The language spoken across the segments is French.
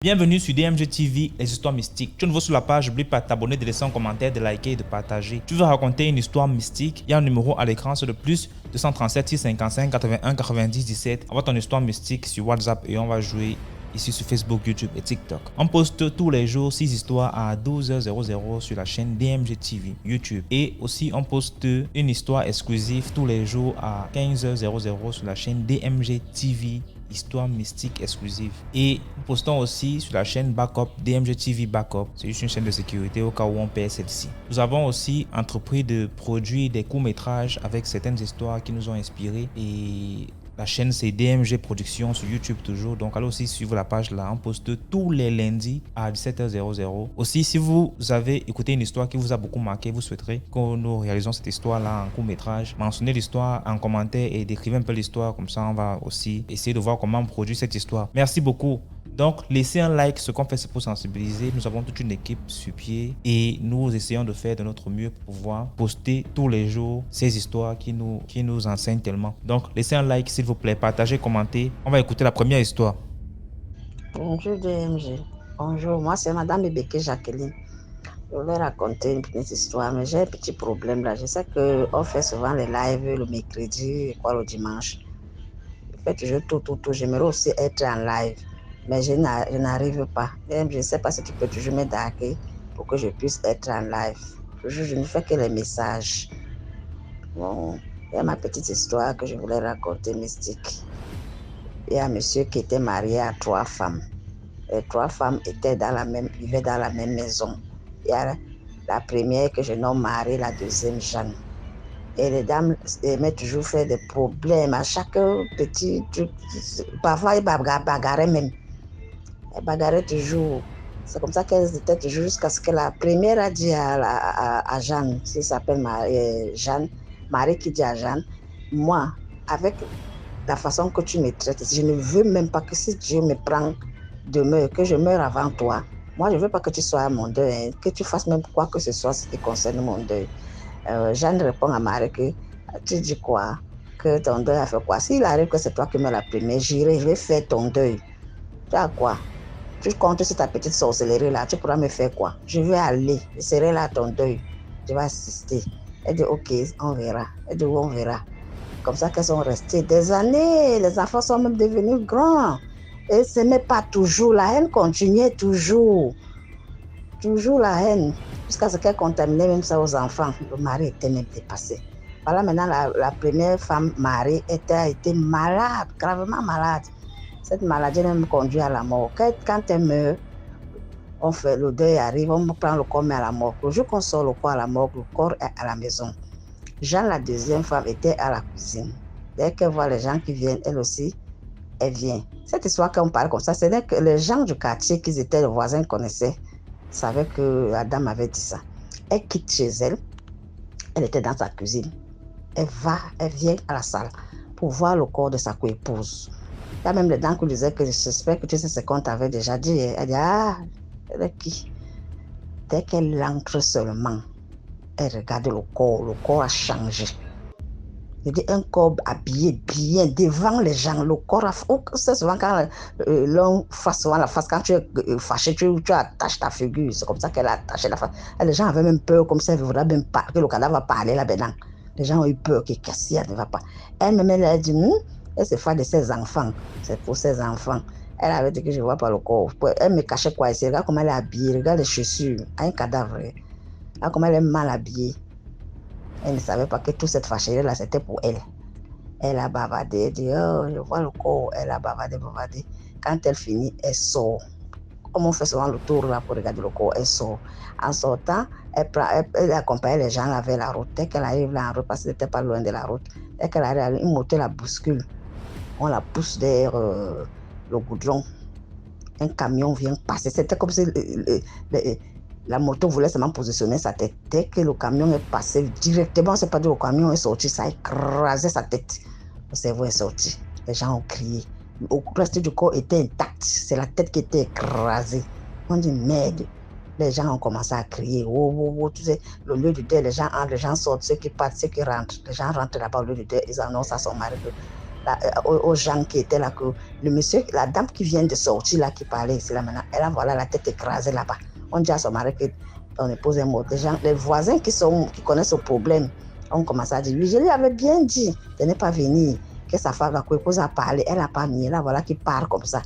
Bienvenue sur DMG TV, les histoires mystiques. Tu es nouveau sur la page, n'oublie pas de t'abonner, de laisser un commentaire, de liker et de partager. Tu veux raconter une histoire mystique? Il y a un numéro à l'écran, c'est le plus 237 655 81 90 17. Envoie ton histoire mystique sur WhatsApp et on va jouer ici sur Facebook, YouTube et TikTok. On poste tous les jours 6 histoires à 12h00 sur la chaîne DMG TV, YouTube. Et aussi, on poste une histoire exclusive tous les jours à 15h00 sur la chaîne DMG TV, histoire mystique exclusive. Et nous postons aussi sur la chaîne Backup, DMG TV Backup. C'est juste une chaîne de sécurité au cas où on perd celle-ci. Nous avons aussi entrepris de produire des courts-métrages avec certaines histoires qui nous ont inspirés. Et la chaîne c'est DMG Productions sur YouTube toujours. Donc allez aussi suivre la page là. On poste tous les lundis à 17h00. Aussi, si vous avez écouté une histoire qui vous a beaucoup marqué, vous souhaiterez que nous réalisons cette histoire là en court métrage, mentionnez l'histoire en commentaire et décrivez un peu l'histoire. Comme ça, on va aussi essayer de voir comment on produit cette histoire. Merci beaucoup. Donc, laissez un like, ce qu'on fait c'est pour sensibiliser. Nous avons toute une équipe sur pied et nous essayons de faire de notre mieux pour pouvoir poster tous les jours ces histoires qui nous enseignent tellement. Donc, laissez un like s'il vous plaît, partagez, commentez. On va écouter la première histoire. Bonjour DMG. Bonjour, moi c'est Madame Bébéké Jacqueline. Je voulais raconter une petite histoire, mais j'ai un petit problème là. Je sais qu'on fait souvent les lives le mercredi et quoi le dimanche. Je fais toujours tout. J'aimerais aussi être en live, mais je n'arrive pas. Je ne sais pas si tu peux toujours m'aider pour que je puisse être en live. Je ne fais que les messages. Bon, il y a ma petite histoire que je voulais raconter mystique. Il y a un monsieur qui était marié à 3 femmes. Les 3 femmes vivaient dans la même maison. Il y a la première que je nomme Marie, la deuxième Jeanne. Et les dames aimaient toujours faire des problèmes à chaque petit truc. Parfois, ils bagarraient même. Elles bagarraient toujours. C'est comme ça qu'elles étaient toujours jusqu'à ce que la première a dit à Jeanne, qui s'appelle Jeanne, Marie qui dit à Jeanne, moi, avec la façon que tu me traites, je ne veux même pas que si Dieu me prend demeure, que je meure avant toi. Moi, je ne veux pas que tu sois à mon deuil, hein, que tu fasses même quoi que ce soit ce qui concerne mon deuil. Jeanne répond à Marie que tu dis quoi? Que ton deuil a fait quoi? S'il arrive que c'est toi qui mets la première, je vais faire ton deuil. Tu as quoi? Tu comptes sur ta petite sorcellerie là, tu pourras me faire quoi? Je vais aller, je serai là à ton deuil. Je vais assister. Elle dit ok, on verra. Elle dit on verra. Comme ça qu'elles sont restées des années. Les enfants sont même devenus grands. Et ce n'est pas toujours. La haine continuait toujours. Toujours la haine. Jusqu'à ce qu'elle contaminait même ça aux enfants. Le mari était même dépassé. Voilà maintenant la première femme mariée a été malade, gravement malade. Cette maladie même conduit à la mort. Quand elle meurt, on fait le deuil arrive, on prend le corps mais à la mort. Le jour qu'on sort le corps à la mort, le corps est à la maison. Jeanne, la deuxième femme, était à la cuisine. Dès qu'elle voit les gens qui viennent, elle aussi, elle vient. Cette histoire qu'on parle comme ça, c'est que les gens du quartier qui étaient les voisins connaissaient, savaient que la dame avait dit ça. Elle quitte chez elle, elle était dans sa cuisine. Elle vient à la salle pour voir le corps de sa coépouse. Il y a même les dents qui disaient que j'espère que tu sais ce qu'on t'avait déjà dit. Elle dit, ah, elle est qui? Dès qu'elle entre seulement, elle regarde le corps a changé. Je dis un corps habillé bien devant les gens. Le corps a... C'est souvent quand l'on fasse souvent la face, quand tu es fâché, tu attaches ta figure. C'est comme ça qu'elle a attaché la face. Et les gens avaient même peur, comme ça, ils voudraient même pas que le cadavre va parler là-dedans. Les gens ont eu peur que Cassia ne va pas. Elle-même, elle a dit, elle se fait de ses enfants. C'est pour ses enfants. Elle avait dit que je ne vois pas le corps. Elle me cachait quoi ici. Regarde comment elle est habillée. Regarde les chaussures. Un cadavre. Regarde comment elle est mal habillée. Elle ne savait pas que toute cette fâcherie-là, c'était pour elle. Elle a bavardé. Elle dit, oh, je vois le corps. Elle a bavardé. Quand elle finit, elle sort. Comme on fait souvent le tour là pour regarder le corps, elle sort. En sortant, elle accompagne les gens vers la route. Dès qu'elle arrive là en route, parce qu'elle n'était pas loin de la route, dès qu'elle arrive, une moto la bouscule. On la pousse derrière le goudron. Un camion vient passer. C'était comme si la moto voulait seulement positionner sa tête. Dès que le camion est passé directement, c'est pas dit le camion est sorti, ça a écrasé sa tête. Le cerveau est sorti. Les gens ont crié. Le reste du corps était intact. C'est la tête qui était écrasée. On dit merde. les gens ont commencé à crier. Oh, oh, oh, tu sais, le lieu du deuil, les gens entrent, les gens sortent, ceux qui partent, ceux qui rentrent. Les gens rentrent là-bas au lieu du deuil, ils annoncent à son mari que aux gens qui étaient là que le monsieur, la dame qui vient de sortir là, qui parlait ici là maintenant, elle a voilà la tête écrasée là-bas. On dit à son mari que on épouse un mot. Les voisins qui connaissent ce problème ont commencé à dire, oui, je lui avais bien dit de ne pas venir, que sa femme, la cause a parlé, elle n'a pas mis, là voilà qui part comme ça.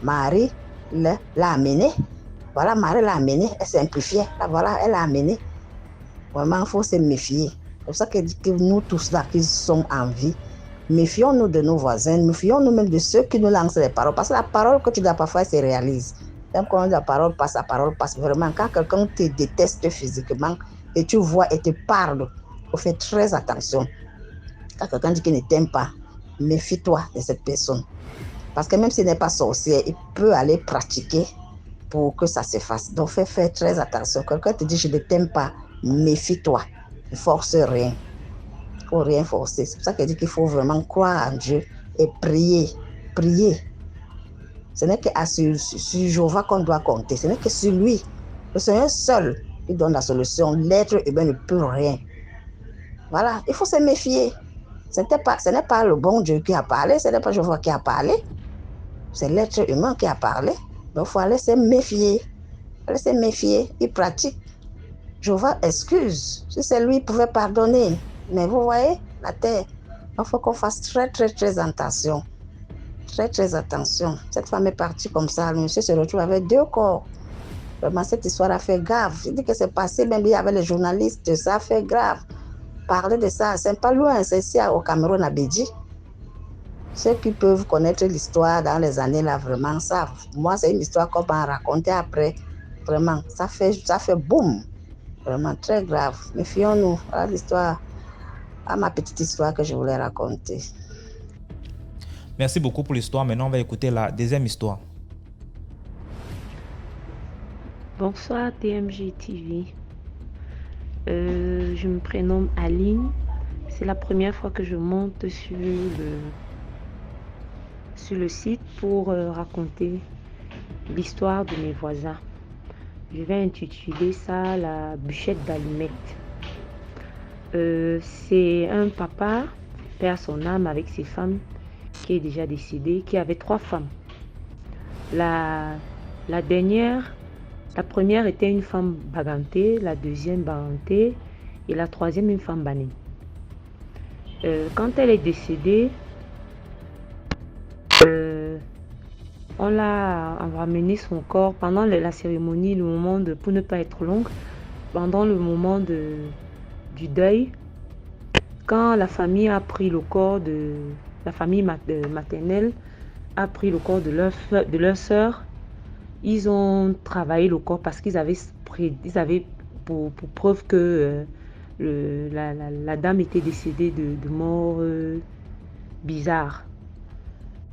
Marie l'a amené, voilà, Marie l'a amené, elle simplifiait, là voilà, elle l'a amené. Vraiment, il faut se méfier. C'est pour ça que nous tous là qui sommes en vie, méfions-nous de nos voisins, méfions-nous même de ceux qui nous lancent les paroles. Parce que la parole que tu dois parfois se réalise. Même quand la parole passe vraiment. Quand quelqu'un te déteste physiquement et tu vois et te parle, il faut faire très attention. Quand quelqu'un dit qu'il ne t'aime pas, méfie-toi de cette personne. Parce que même s'il n'est pas sorcier, il peut aller pratiquer pour que ça se fasse. Donc, fais très attention. Quelqu'un te dit je ne t'aime pas, méfie-toi. Ne force rien. Il ne faut rien forcer. C'est pour ça qu'il dit qu'il faut vraiment croire en Dieu et prier. Prier. Ce n'est qu'à sur Jéhovah qu'on doit compter. Ce n'est que sur lui. Le Seigneur seul qui donne la solution. L'être humain ne peut rien. Voilà. Il faut se méfier. Ce n'est pas le bon Dieu qui a parlé. Ce n'est pas Jéhovah qui a parlé. C'est l'être humain qui a parlé. Donc, il faut aller se méfier. Aller se méfier. Il pratique. Jéhovah excuse. Si c'est lui, il pouvait pardonner. Mais vous voyez, la terre, il faut qu'on fasse très, très, très attention. Très, très attention. Cette femme est partie comme ça. Le monsieur se retrouve avec 2 corps. Vraiment, cette histoire a fait grave. Je dis que c'est passé, même il y avait les journalistes, ça a fait grave. Parler de ça, c'est pas loin, c'est ici au Cameroun, à Béji. Ceux qui peuvent connaître l'histoire dans les années là, vraiment, ça, moi, c'est une histoire qu'on m'a racontée après. Vraiment, ça fait boum. Vraiment très grave. Méfions-nous. Voilà l'histoire, ma petite histoire que je voulais raconter. Merci beaucoup pour l'histoire. Maintenant, on va écouter la deuxième histoire. Bonsoir TMG TV. Je me prénomme Aline. C'est la première fois que je monte sur le site pour raconter l'histoire de mes voisins. Je vais intituler ça la bûchette d'allumettes. C'est un papa, père son âme avec ses femmes, qui est déjà décédé, qui avait 3 femmes. La première était une femme bagantée, la deuxième bagantée et la troisième une femme banée. Quand elle est décédée, on a ramené son corps pendant la cérémonie, le moment pour ne pas être longue, pendant le moment du deuil, quand la famille a pris le corps la famille maternelle a pris le corps de leur sœur, ils ont travaillé le corps parce qu'ils avaient pour preuve que la dame était décédée de mort bizarre.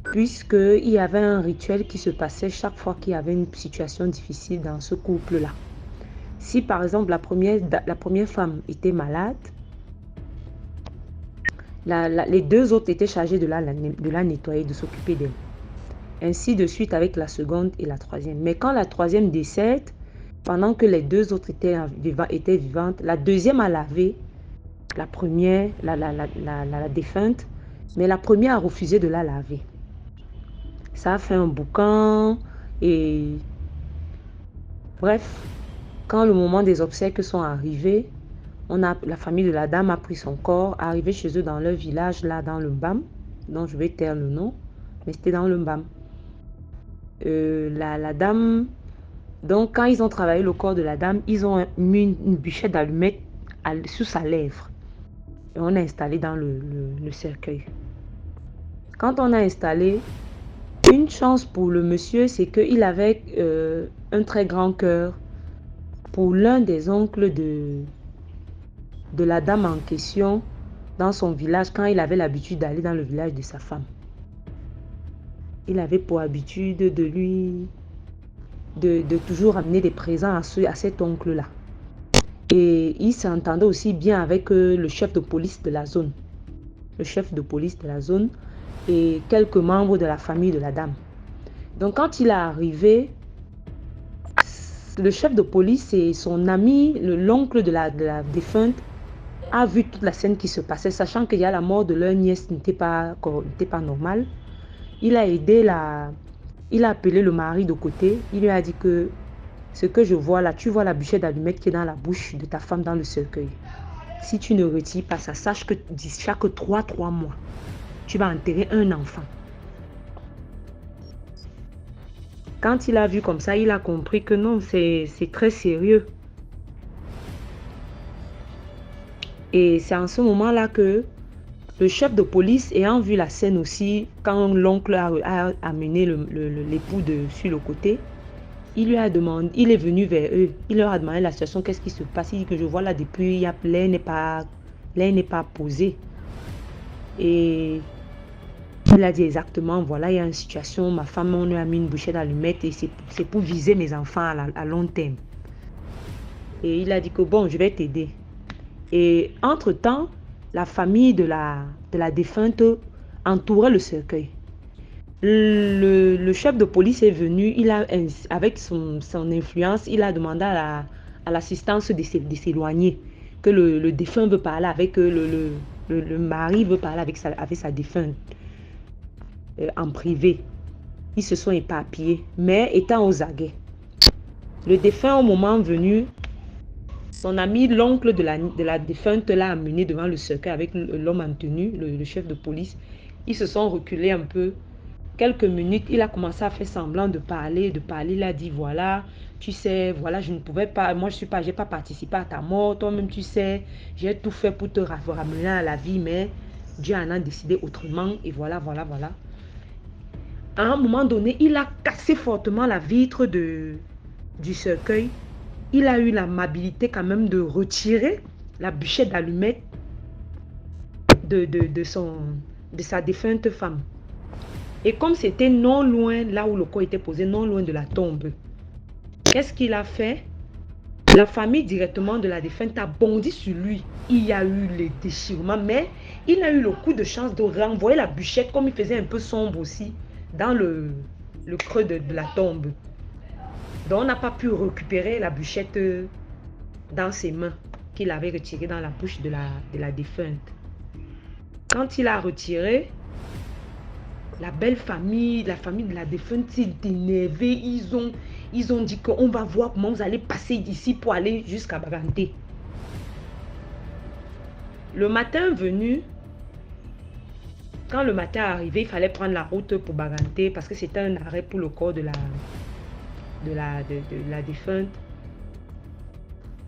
Puisqu'il y avait un rituel qui se passait chaque fois qu'il y avait une situation difficile dans ce couple-là. Si par exemple la première femme était malade, les 2 autres étaient chargés de la nettoyer, de s'occuper d'elle. Ainsi de suite avec la seconde et la troisième. Mais quand la troisième décède, pendant que les 2 autres étaient vivantes, la deuxième a lavé la première, la défunte, mais la première a refusé de la laver. Ça a fait un boucan et bref, quand le moment des obsèques sont arrivés, la famille de la dame a pris son corps, arrivé chez eux dans leur village, là dans le Mbam, dont je vais taire le nom, mais c'était dans le Mbam. La dame, donc quand ils ont travaillé le corps de la dame, ils ont mis une bûchette d'allumettes sous sa lèvre. Et on a installé dans le cercueil. Quand on a installé, une chance pour le monsieur, c'est qu'il avait un très grand cœur pour l'un des oncles de la dame en question dans son village, quand il avait l'habitude d'aller dans le village de sa femme. Il avait pour habitude de toujours amener des présents à cet oncle-là. Et il s'entendait aussi bien avec le chef de police de la zone. Le chef de police de la zone et quelques membres de la famille de la dame. Donc quand il est arrivé, le chef de police et son ami, l'oncle de la défunte, a vu toute la scène qui se passait, sachant qu'il y a la mort de leur nièce n'était pas normale. Il a appelé le mari de côté. Il lui a dit que ce que je vois là, tu vois la bûchette d'allumette qui est dans la bouche de ta femme dans le cercueil. Si tu ne retires pas ça, sache que chaque 3 mois, tu vas enterrer un enfant. Quand il a vu comme ça, il a compris que non, c'est très sérieux. Et c'est en ce moment-là que le chef de police, ayant vu la scène aussi, quand l'oncle a amené l'époux sur le côté, il lui a demandé, il est venu vers eux, il leur a demandé la situation, qu'est-ce qui se passe. Il dit que je vois là depuis, l'air n'est pas posé. Et il a dit exactement, voilà, il y a une situation, ma femme, on lui a mis une bouchée d'allumettes et c'est pour viser mes enfants à long terme. Et il a dit que bon, je vais t'aider. Et entre-temps, la famille de la défunte entourait le cercueil. Le chef de police est venu, avec son influence, il a demandé à l'assistance de s'éloigner, que le défunt veut parler avec le mari veut parler avec sa défunte en privé. Ils se sont éparpillés, mais étant aux aguets. Le défunt, au moment venu, son ami, l'oncle de la défunte, l'a amené devant le cercueil avec l'homme en tenue, le chef de police. Ils se sont reculés un peu. Quelques minutes, il a commencé à faire semblant de parler. Il a dit, voilà, tu sais, voilà, je ne pouvais pas, moi j'ai pas participé à ta mort, toi-même tu sais, j'ai tout fait pour te ramener à la vie, mais Dieu en a décidé autrement, et voilà. À un moment donné, il a cassé fortement la vitre du cercueil. Il a eu l'amabilité quand même de retirer la bûchette d'allumettes de sa défunte femme. Et comme c'était non loin, là où le corps était posé, non loin de la tombe, qu'est-ce qu'il a fait? La famille directement de la défunte a bondi sur lui. Il y a eu les déchirements, mais il a eu le coup de chance de renvoyer la bûchette, comme il faisait un peu sombre aussi, dans le creux de la tombe. Donc on n'a pas pu récupérer la bûchette dans ses mains qu'il avait retirée dans la bouche de la défunte. Quand il a retiré, la belle famille, la famille de la défunte s'est énervée. Ils ont dit qu'on va voir comment vous allez passer d'ici pour aller jusqu'à Baganté. Le matin venu, quand le matin est arrivé, il fallait prendre la route pour Baganté parce que c'était un arrêt pour le corps de la défunte.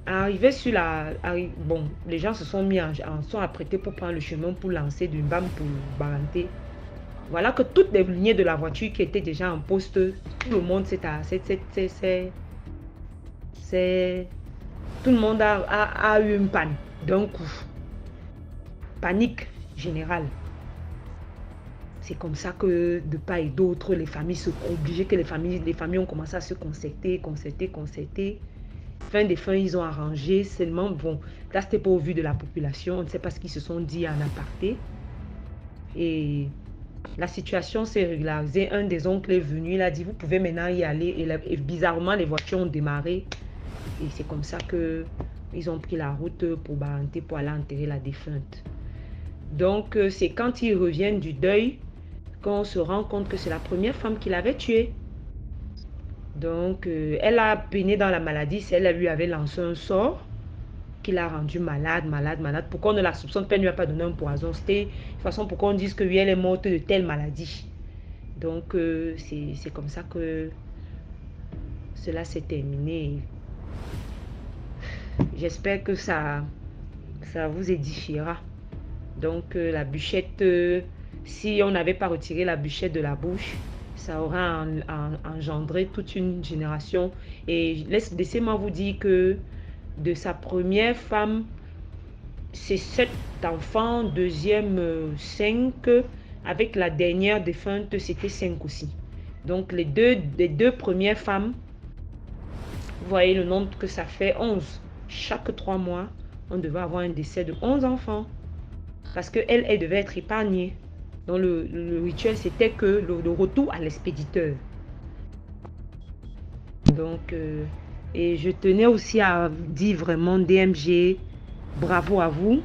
Arrivé sur bon, les gens se sont sont apprêtés pour prendre le chemin pour lancer du BAM pour Baganté. Voilà que toutes les lignées de la voiture qui étaient déjà en poste, tout le monde tout le monde a eu une panne d'un coup. Panique générale. C'est comme ça que de part et d'autre, les familles les familles ont commencé à se concerter. Fin des fins, ils ont arrangé seulement, bon, là c'était pas au vu de la population, on ne sait pas ce qu'ils se sont dit en aparté. Et la situation s'est régularisée. Un des oncles est venu, il a dit, vous pouvez maintenant y aller. Et bizarrement, les voitures ont démarré. Et c'est comme ça qu'ils ont pris la route pour Baganté pour aller enterrer la défunte. Donc, c'est quand ils reviennent du deuil qu'on se rend compte que c'est la première femme qu'il avait tuée. Donc, elle a peiné dans la maladie. Elle lui avait lancé un sort qui l'a rendue malade. Pourquoi on ne la soupçonne pas, elle ne lui a pas donné un poison? C'était de façon pour qu'on dise que oui, elle est morte de telle maladie. Donc, c'est comme ça que cela s'est terminé. J'espère que ça vous édifiera. Donc, la bûchette, si on n'avait pas retiré la bûchette de la bouche, ça aura engendré toute une génération. Et laissez-moi vous dire que de sa première femme, c'est 7 enfants, deuxième 5, avec la dernière défunte, c'était 5 aussi. Donc les deux premières femmes, vous voyez le nombre que ça fait, 11. Chaque 3 mois, on devait avoir un décès de 11 enfants. Parce qu'elle devait être épargnée. Donc le rituel, c'était que le retour à l'expéditeur. Donc, Et je tenais aussi à dire vraiment DMG, bravo à vous,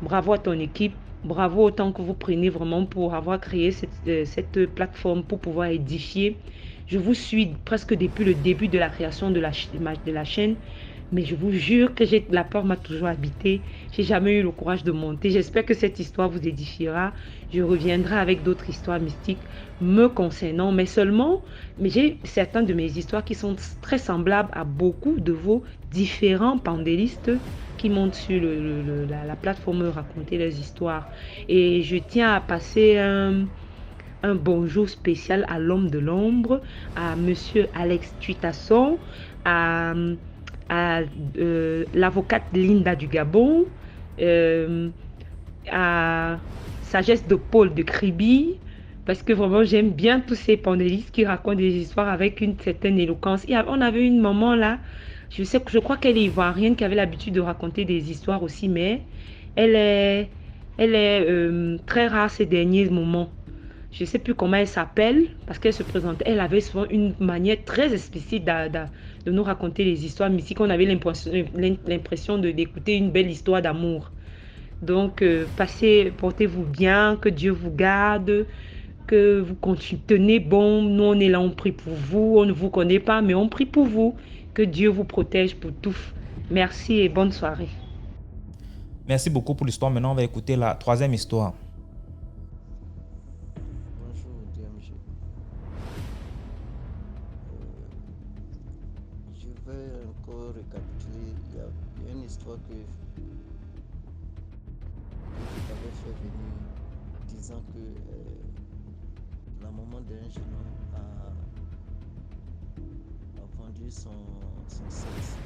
bravo à ton équipe, bravo autant que vous prenez vraiment pour avoir créé cette plateforme pour pouvoir édifier. Je vous suis presque depuis le début de la création de la chaîne, mais je vous jure que la peur m'a toujours habité. J'ai jamais eu le courage de monter. J'espère que cette histoire vous édifiera. Je reviendrai avec d'autres histoires mystiques me concernant, mais j'ai certaines de mes histoires qui sont très semblables à beaucoup de vos différents pandélistes qui montent sur la plateforme raconter leurs histoires. Et je tiens à passer un bonjour spécial à l'homme de l'ombre, à monsieur Alex Tuitasson, à, à l'avocate Linda du Gabon, euh, à Sagesse de Paul de Kribi, parce que vraiment j'aime bien tous ces panélistes qui racontent des histoires avec une certaine éloquence. Et on avait une maman là, je crois qu'elle est ivoirienne qui avait l'habitude de raconter des histoires aussi, mais elle est, elle est très rare ces derniers moments. Je ne sais plus comment elle s'appelle parce qu'elle se présentait. Elle avait souvent une manière très explicite de nous raconter les histoires mystiques. On avait l'impression d'écouter une belle histoire d'amour. Donc, portez-vous bien, que Dieu vous garde, que vous continuez, tenez bon. Nous, on est là, on prie pour vous. On ne vous connaît pas, mais on prie pour vous. Que Dieu vous protège pour tout. Merci et bonne soirée. Merci beaucoup pour l'histoire. Maintenant, on va écouter la troisième histoire. Bonjour DMG. Je vais encore récapituler. Il y a une histoire que je t'avais fait venir disant que la maman d'un jeune homme a vendu son sexe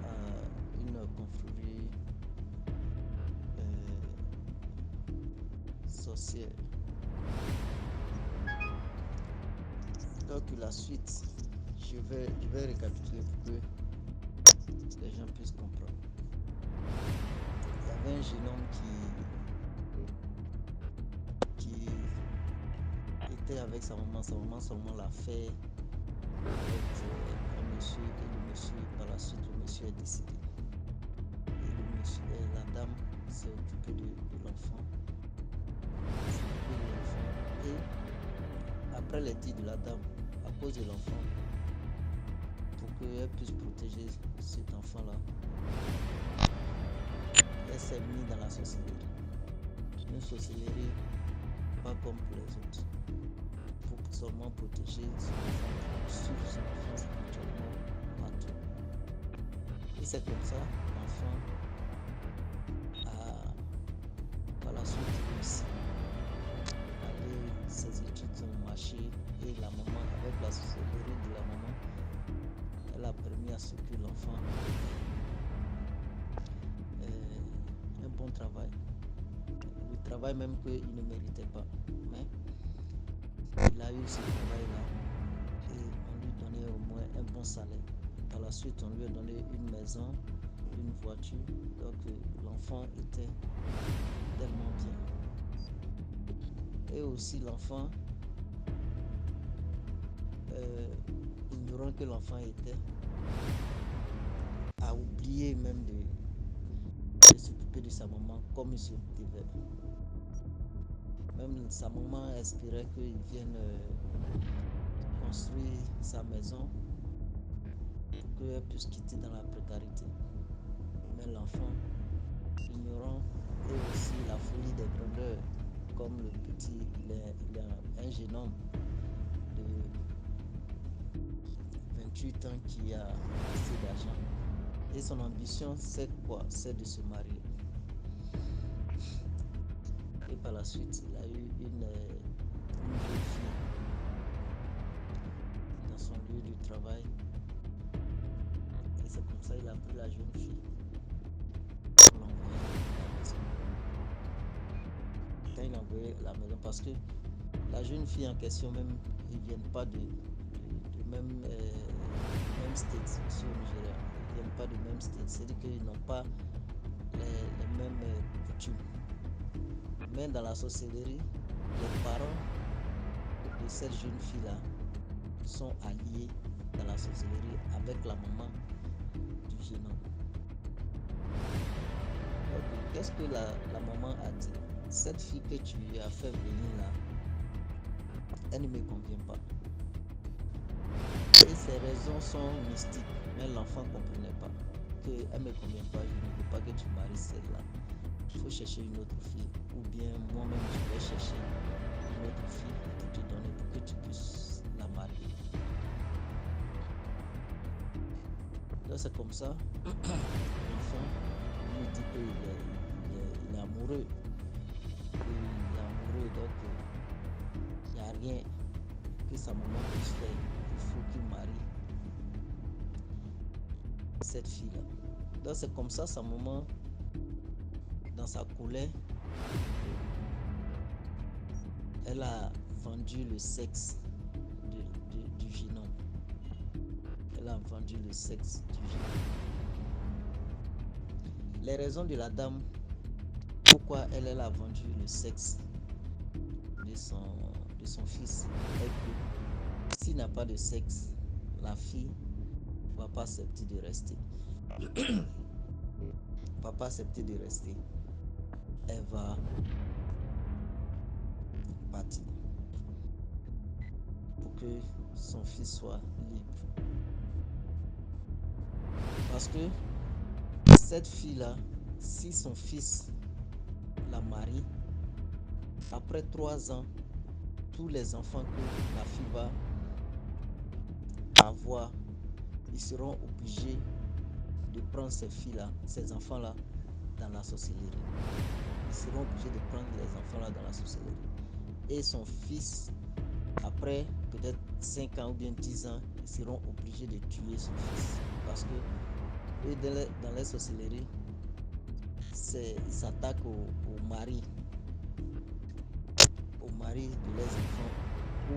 à une confrérie sorcière. Donc la suite, je vais récapituler pour que les gens puissent comprendre. Il y avait un jeune homme qui était avec sa maman seulement l'a fait avec un monsieur, et le monsieur, par la suite, le monsieur est décédé. Et la dame s'est occupée de l'enfant. Et après les dits de la dame, à cause de l'enfant, pour qu'elle puisse protéger cet enfant-là, elle s'est mise dans la sorcellerie. Une sorcellerie pas comme pour les autres, pour seulement protéger son enfant, suivre son enfant spirituellement partout. Et c'est comme ça, l'enfant a par la suite réussi. Ses études ont marché et la maman, avec la sorcellerie de la maman, elle a permis à ce que l'enfant ait un bon travail. Le travail même qu'il ne méritait pas. Mais il a eu ce travail-là et on lui donnait au moins un bon salaire. Par la suite, on lui a donné une maison, une voiture. Donc l'enfant était tellement bien. Et aussi l'enfant, ignorant que l'enfant était, a oublié même de s'occuper de sa maman comme il se devait. Même sa maman espérait qu'il vienne construire sa maison pour qu'elle puisse quitter dans la précarité. Mais l'enfant, ignorant, et aussi la folie des grandeurs, comme le petit, il est un jeune homme de 28 ans qui a assez d'argent. Et son ambition, c'est quoi? C'est de se marier. Et par la suite, il a eu une jeune fille dans son lieu de travail. Et c'est comme ça qu'il a pris la jeune fille pour l'envoyer à la maison. Quand il a envoyé à la maison, parce que la jeune fille en question même, ils ne viennent pas de même state ici au Nigeria. Ils ne viennent pas de même state, c'est-à-dire qu'ils n'ont pas les mêmes coutumes. Mais dans la sorcellerie, les parents de cette jeune fille-là sont alliés dans la sorcellerie avec la maman du jeune homme. Donc, qu'est-ce que la maman a dit? Cette fille que tu as fait venir là, elle ne me convient pas. Et ses raisons sont mystiques, mais l'enfant ne comprenait pas qu'elle ne me convient pas, je ne veux pas que tu maries celle-là. Il faut chercher une autre fille, ou bien moi-même je vais chercher une autre fille pour te donner pour que tu puisses la marier. Donc c'est comme ça, l'enfant lui dit qu'il est amoureux. Il est amoureux, donc il n'y a rien que sa maman puisse faire. Il faut qu'il marie cette fille-là. Donc c'est comme ça, sa maman, dans sa colère, elle a vendu le sexe du jeune homme. Elle a vendu le sexe du jeune homme. Les raisons de la dame, pourquoi elle a vendu le sexe de son fils, est que s'il n'a pas de sexe, la fille ne va pas accepter de rester. Va pas accepter de rester. Elle va partir pour que son fils soit libre. Parce que cette fille-là, si son fils la marie, après 3 ans, tous les enfants que la fille va avoir, ils seront obligés de prendre ces filles-là, ces enfants-là, dans la sorcellerie. Ils seront obligés de prendre les enfants-là dans la sorcellerie. Et son fils, après peut-être 5 ans ou bien 10 ans, ils seront obligés de tuer son fils. Parce que eux, dans les sorcelleries, ils s'attaquent au mari de leurs enfants ou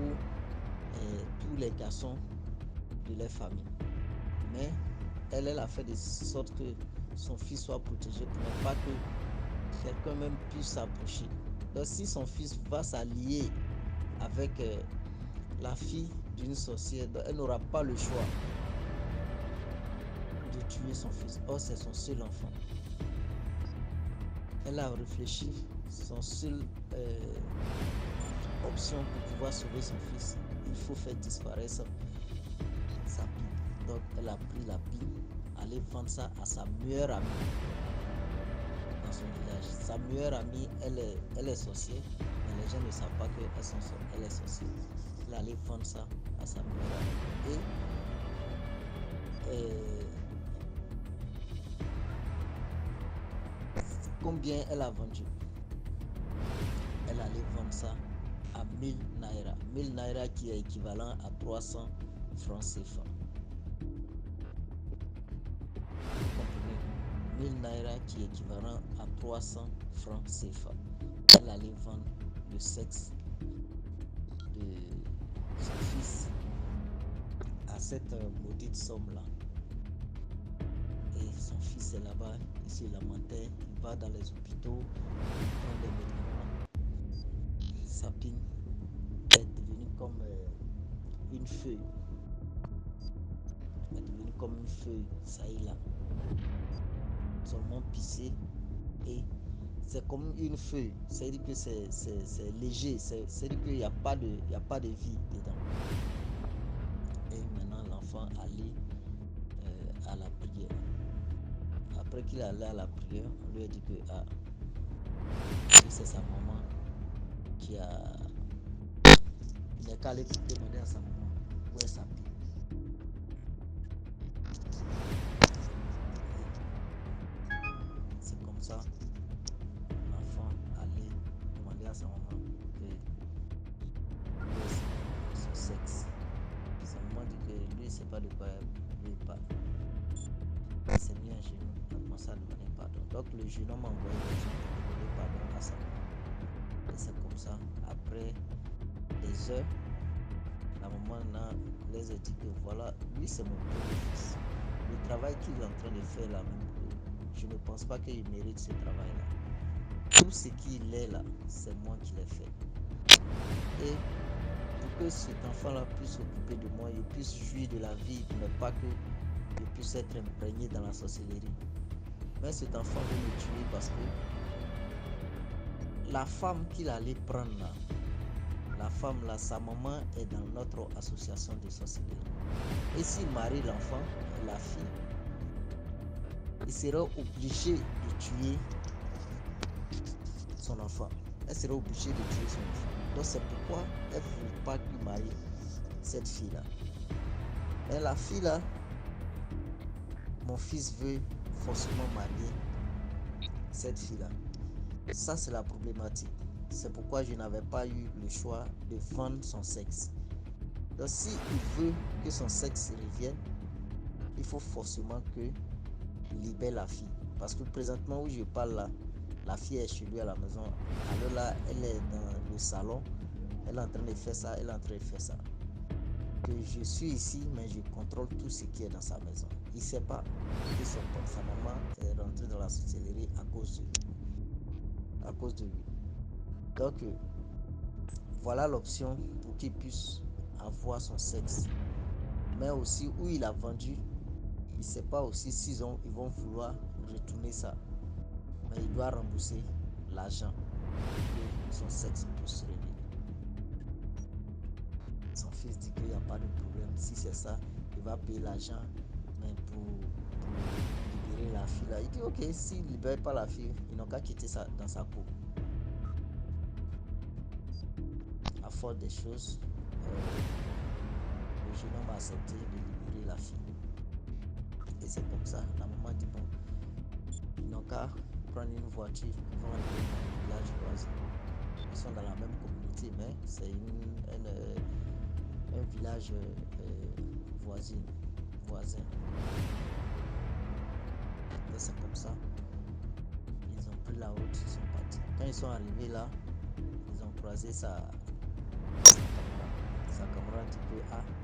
tous les garçons de leur famille. Mais elle a fait de sorte que son fils soit protégé pour ne pas que quelqu'un même puisse s'approcher. Donc si son fils va s'allier avec la fille d'une sorcière, elle n'aura pas le choix de tuer son fils. Or c'est son seul enfant. Elle a réfléchi, son seul option pour pouvoir sauver son fils, il faut faire disparaître sa pile. Donc elle a pris la pile, aller vendre ça à sa meilleure amie dans son village. Sa meilleure amie, elle est sorcière, mais les gens ne savent pas qu'elle est sorcière. Elle est allée vendre ça à sa meilleure amie. Et combien elle a vendu? Elle allait vendre ça à 1000 naira. 1000 naira qui est équivalent à 300 francs CFA. Vous comprenez? 1000 naira qui est équivalent à 300 francs CFA. Elle allait vendre le sexe de son fils à cette maudite somme-là. Et son fils est là-bas, il se lamentait, il va dans les hôpitaux, il prend des médicaments. Sapine est devenue comme une feuille. Elle est devenue comme une feuille, ça y est là. Seulement pissé et c'est comme une feuille. C'est-à-dire que c'est léger, c'est-à-dire qu'il n'y a pas de vie dedans. Et maintenant l'enfant allait à la prière. Après qu'il allait à la prière, on lui a dit que c'est sa maman qui a... Il n'est qu'à aller demander à sa maman où est sa pile. C'est comme ça, l'enfant allait demander à sa maman que où est son sexe. Sa maman dit que lui, il ne sait pas de quoi lui parle. Il s'est mis à genoux, il a commencé à demander pardon. Donc le jeune homme a envoyé les gens pour demander pardon à sa maman. Et c'est comme ça, après des heures, la maman les a dit que voilà, lui c'est mon premier fils. Le travail qu'il est en train de faire là même, je ne pense pas qu'il mérite ce travail-là. Tout ce qu'il est là, c'est moi qui l'ai fait. Et pour que cet enfant-là puisse s'occuper de moi et puisse jouir de la vie, mais pas que je puisse être imprégné dans la sorcellerie. Mais cet enfant veut me tuer parce que la femme qu'il allait prendre là, la femme là, sa maman est dans notre association de sorcellerie. Et s'il marie l'enfant, la fille, il sera obligé de tuer son enfant. Elle sera obligée de tuer son enfant. Donc c'est pourquoi elle ne veut pas qu'il marie cette fille-là. Mais la fille là, mon fils veut forcément marier cette fille-là. Ça c'est la problématique. C'est pourquoi je n'avais pas eu le choix de vendre son sexe. Donc s'il veut que son sexe revienne, il faut forcément qu'il libère la fille. Parce que présentement où je parle là, la fille est chez lui à la maison. Alors là, elle est dans le salon. Elle est en train de faire ça, elle est en train de faire ça. Que je suis ici, mais je contrôle tout ce qui est dans sa maison. Il ne sait pas que sa maman est rentrée dans la sorcellerie à cause de lui. Donc, voilà l'option pour qu'il puisse avoir son sexe. Mais aussi, où il a vendu, il ne sait pas aussi s'ils vont vouloir retourner ça. Mais il doit rembourser l'argent pour que son sexe puisse se révéler. Son fils dit qu'il n'y a pas de problème. Si c'est ça, il va payer l'argent. Mais pour libérer la fille là, il dit ok, s'il ne libère pas la fille, ils n'ont qu'à quitter ça dans sa peau. À force des choses, le jeune homme a accepté de libérer la fille. Et c'est comme ça, la maman dit bon, ils n'ont qu'à prendre une voiture, ils vont aller dans le village voisin. Ils sont dans la même communauté, mais c'est un village voisin. Et c'est comme ça, ils ont pris la route, ils sont partis. Quand ils sont arrivés là, ils ont croisé sa camarade dit que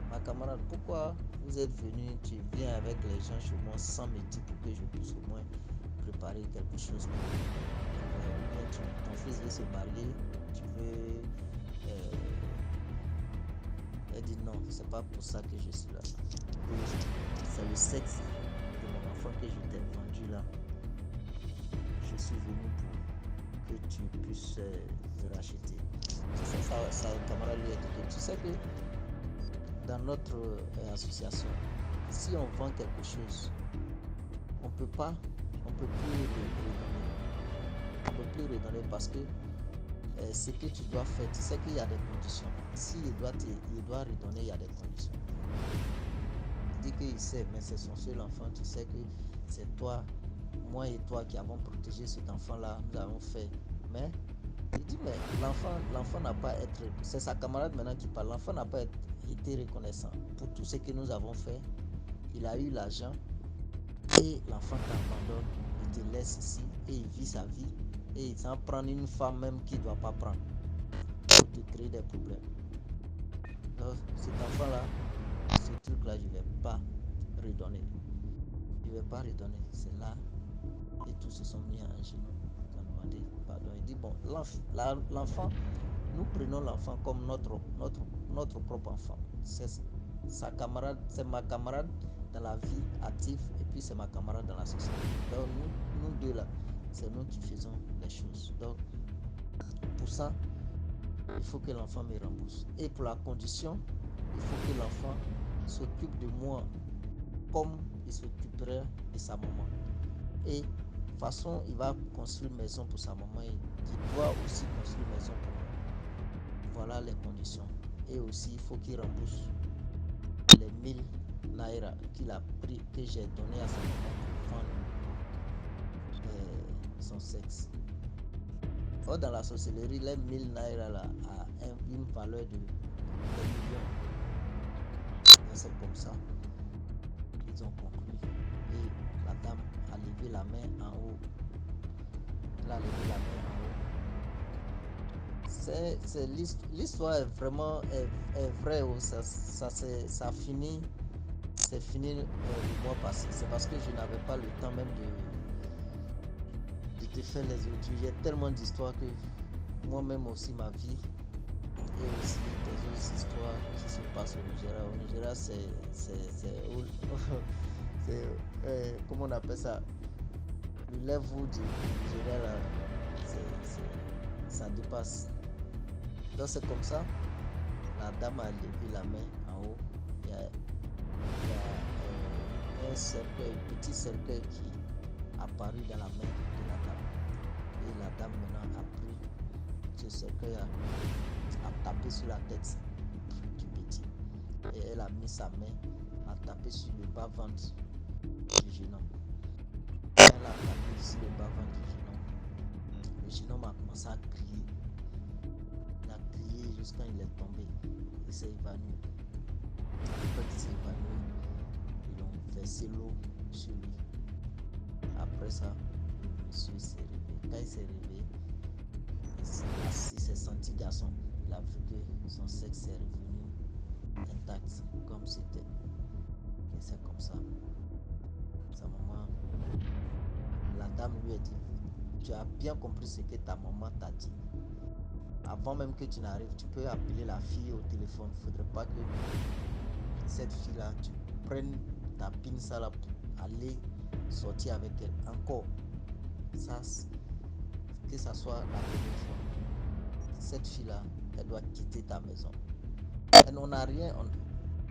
ma camarade, pourquoi vous êtes venu, tu viens avec les gens chez moi sans me dire pour que je puisse au moins préparer quelque chose pour ton fils veut se marier, tu veux elle dit non, c'est pas pour ça que je suis là. C'est le sexe de mon enfant que je t'ai vendu là. Je suis venu pour que tu puisses le racheter. C'est ça, sa camarade lui a dit que tu sais que dans notre association, si on vend quelque chose, on peut plus redonner parce que ce que tu dois faire, tu sais qu'il y a des conditions. S'il doit redonner, il y a des conditions. Il dit qu'il sait, mais c'est son seul enfant, tu sais que c'est toi, moi et toi qui avons protégé cet enfant-là, nous avons fait. Mais il dit, mais l'enfant n'a pas été, c'est sa camarade maintenant qui parle, l'enfant n'a pas été reconnaissant pour tout ce que nous avons fait. Il a eu l'argent et l'enfant t'abandonne, il te laisse ici et il vit sa vie et il s'en prend une femme même qu'il ne doit pas prendre pour te créer des problèmes. Donc cet enfant-là, ce truc-là, je ne vais pas redonner. C'est là et tous se sont mis à genoux. Ils ont demandé pardon. Il dit bon, l'enfant, nous prenons l'enfant comme notre propre enfant. C'est ma camarade dans la vie active et puis c'est ma camarade dans la société. Donc nous deux là, c'est nous qui faisons les choses. Donc pour ça, il faut que l'enfant me rembourse. Et pour la condition, il faut que l'enfant s'occupe de moi comme il s'occuperait de sa maman. Et de toute façon, il va construire une maison pour sa maman et il doit aussi construire une maison pour moi. Voilà les conditions. Et aussi, il faut qu'il rembourse les 1000 naira qu'il a pris, que j'ai donné à sa maman pour vendre son sexe. Or, dans la sorcellerie, les 1000 naira là a une valeur de 1 million. Donc c'est comme ça qu'ils ont conclu. Et la dame a levé la main en haut. Elle a levé la main en haut. C'est l'histoire est vraiment vraie. Ça finit. C'est fini le mois passé. C'est parce que je n'avais pas le temps même de te faire les autres. J'ai tellement d'histoires que moi-même aussi ma vie Et aussi des autres histoires qui se passent au Nigeria. Au Nigeria, comment on appelle ça? Le level du Nigeria, là, ça dépasse. Donc c'est comme ça. La dame a levé la main en haut. Il y a un cercueil, un petit cercueil qui est apparu dans la main de la dame. Et la dame maintenant a pris ce cercueil, a tapé sur la tête du petit. Et elle a mis sa main à taper sur le bas-ventre du jeune homme. Elle a tapé sur le bas-ventre du jeune homme. Le jeune homme a commencé à crier. Il a crié jusqu'à il est tombé. Il s'est évanoui. Après qu'il s'est évanoui, ils ont versé l'eau sur lui. Après ça, le monsieur s'est réveillé. Quand il s'est réveillé, il s'est senti garçon. Il a vu que son sexe est revenu intact, comme c'était. Et c'est comme ça. Sa maman, la dame lui a dit, tu as bien compris ce que ta maman t'a dit. Avant même que tu n'arrives, tu peux appeler la fille au téléphone. Il ne faudrait pas que cette fille-là, tu prennes ta pince là pour aller sortir avec elle. Encore, ça, que ça soit la première fois. Cette fille-là, elle doit quitter ta maison. Elle n'en a rien.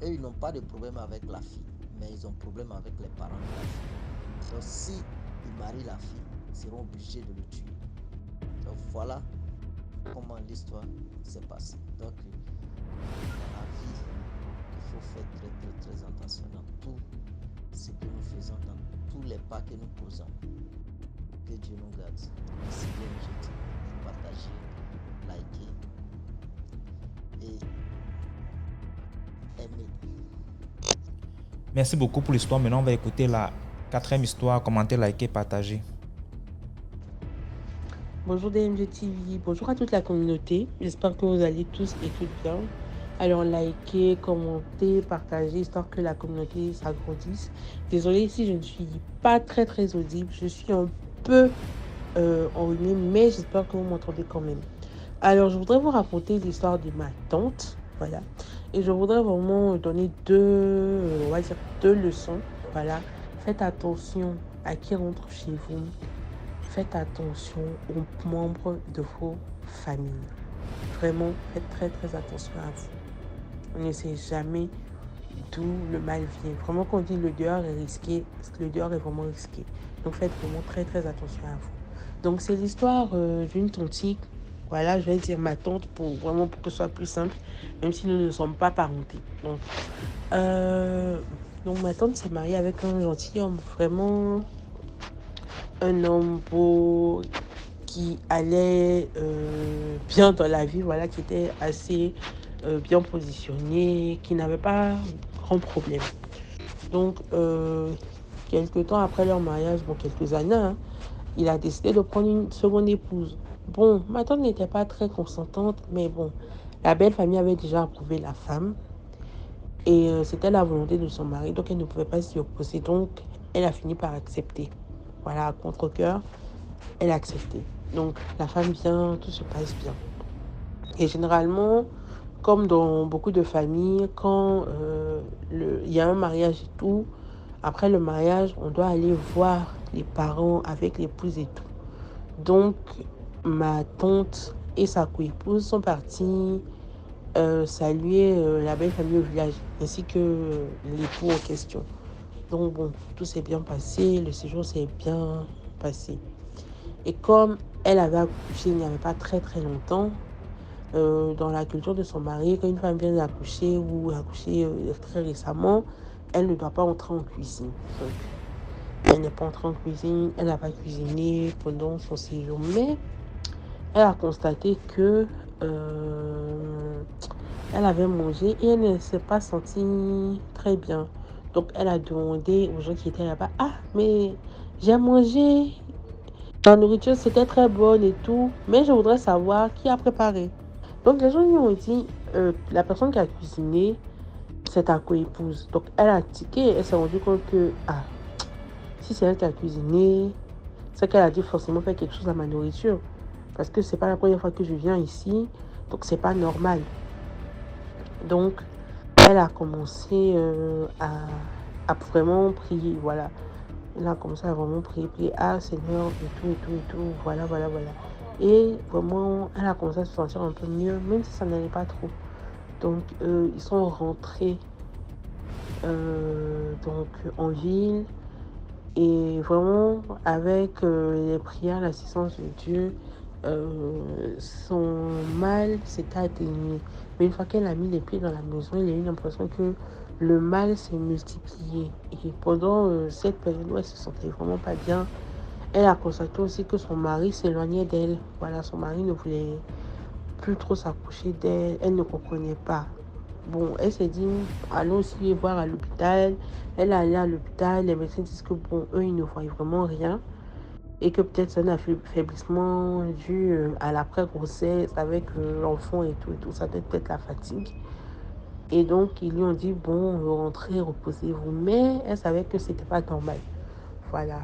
Eux, ils n'ont pas de problème avec la fille, mais ils ont problème avec les parents de la fille. Donc, si ils marient la fille, ils seront obligés de le tuer. Donc, voilà comment l'histoire s'est passée. Donc, dans la vie, il faut faire très très très attention dans tout ce que nous faisons, dans tous les pas que nous posons. Que Dieu nous garde. Merci de nous jeter, partager, liker et aimer. Merci beaucoup pour l'histoire. Maintenant, on va écouter la 4e histoire. Commentez, likez, partagez. Bonjour DMG TV, bonjour à toute la communauté. J'espère que vous allez tous et toutes bien. Alors likez, commentez, partagez, histoire que la communauté s'agrandisse. Désolée si je ne suis pas très très audible, je suis un peu enrhumée, mais j'espère que vous m'entendez quand même. Alors je voudrais vous raconter l'histoire de ma tante, voilà. Et je voudrais vraiment donner deux leçons, voilà. Faites attention à qui rentre chez vous. Faites attention aux membres de vos familles. Vraiment, faites très très attention à vous. On ne sait jamais d'où le mal vient. Vraiment, quand on dit le dehors est risqué, parce que le dehors est vraiment risqué. Donc, faites vraiment très très attention à vous. Donc, c'est l'histoire d'une tontique. Voilà, je vais dire ma tante pour que ce soit plus simple, même si nous ne sommes pas parentés. Donc ma tante s'est mariée avec un gentilhomme, vraiment un homme beau, qui allait bien dans la vie, voilà, qui était assez bien positionné, qui n'avait pas grand problème. Donc, quelques temps après leur mariage, quelques années, hein, il a décidé de prendre une seconde épouse. Bon, ma tante n'était pas très consentante, mais bon, la belle famille avait déjà approuvé la femme et c'était la volonté de son mari, donc elle ne pouvait pas s'y opposer. Donc, elle a fini par accepter. Voilà, à contre-cœur, elle a accepté. Donc, la femme vient, tout se passe bien. Et généralement, comme dans beaucoup de familles, quand il y a un mariage et tout, après le mariage, on doit aller voir les parents avec l'épouse et tout. Donc, ma tante et sa coépouse sont partis saluer la belle famille au village, ainsi que l'époux en question. Donc, bon, tout s'est bien passé, le séjour s'est bien passé. Et comme elle avait accouché il n'y avait pas très très longtemps, dans la culture de son mari, quand une femme vient d'accoucher ou accoucher très récemment, elle ne doit pas entrer en cuisine. Donc, elle n'est pas entrée en cuisine, elle n'a pas cuisiné pendant son séjour. Mais elle a constaté que elle avait mangé et elle ne s'est pas sentie très bien. Donc, elle a demandé aux gens qui étaient là-bas, « Ah, mais j'ai mangé, la nourriture c'était très bonne et tout, mais je voudrais savoir qui a préparé. » Donc, les gens lui ont dit, la personne qui a cuisiné, c'est ta coépouse. Donc, elle a tiqué et elle s'est rendue compte que, si c'est elle qui a cuisiné, c'est qu'elle a dû forcément faire quelque chose à ma nourriture. Parce que c'est pas la première fois que je viens ici. Donc, c'est pas normal. Donc, elle a commencé à vraiment prier, voilà. Elle a commencé à vraiment prier, ah Seigneur, et tout, voilà. Et vraiment, elle a commencé à se sentir un peu mieux, même si ça n'allait pas trop. Donc, ils sont rentrés donc, en ville. Et vraiment, avec les prières, l'assistance de Dieu, son mal s'était atténué. Mais une fois qu'elle a mis les pieds dans la maison, il a eu l'impression que le mal s'est multiplié. Et pendant cette période où elle se sentait vraiment pas bien, elle a constaté aussi que son mari s'éloignait d'elle. Voilà, son mari ne voulait plus trop s'approcher d'elle. Elle ne comprenait pas. Bon, elle s'est dit, allons aussi voir à l'hôpital. Elle est allée à l'hôpital. Les médecins disent que bon, eux, ils ne voient vraiment rien. Et que peut-être c'est un affaiblissement dû à l'après-grossesse avec l'enfant et tout. Ça doit être peut-être la fatigue. Et donc, ils lui ont dit, bon, rentrez, reposez-vous. Mais elle savait que c'était pas normal. Voilà.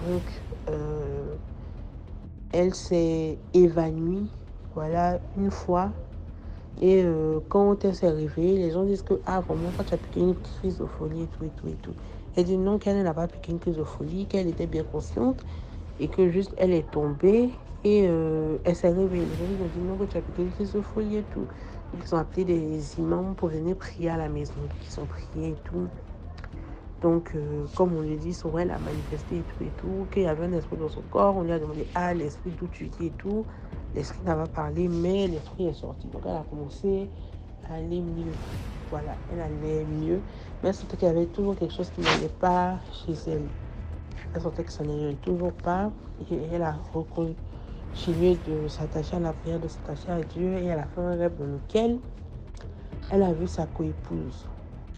Donc, elle s'est évanouie, voilà, une fois. Et quand elle s'est réveillée, les gens disent que, ah, vraiment, quand tu as piqué une crise de folie et tout. Elle dit non, qu'elle n'a pas piqué une crise de folie, qu'elle était bien consciente et que juste elle est tombée et elle s'est réveillée. Les gens ont dit non, que tu as piqué une crise de folie et tout. Ils ont appelé des imams pour venir prier à la maison. Ils ont prié et tout. Donc, comme on lui dit, souvent elle a manifesté et tout, qu'il y avait un esprit dans son corps. On lui a demandé, ah, l'esprit d'où tu dis et tout. L'esprit n'a pas parlé, mais l'esprit est sorti. Donc, elle a commencé à aller mieux. Voilà, elle allait mieux. Mais elle sentait qu'il y avait toujours quelque chose qui n'allait pas chez elle. Elle sentait que ça n'allait toujours pas. Et elle a continué de s'attacher à la prière, de s'attacher à Dieu. Et elle a fait un rêve dans lequel elle a vu sa coépouse.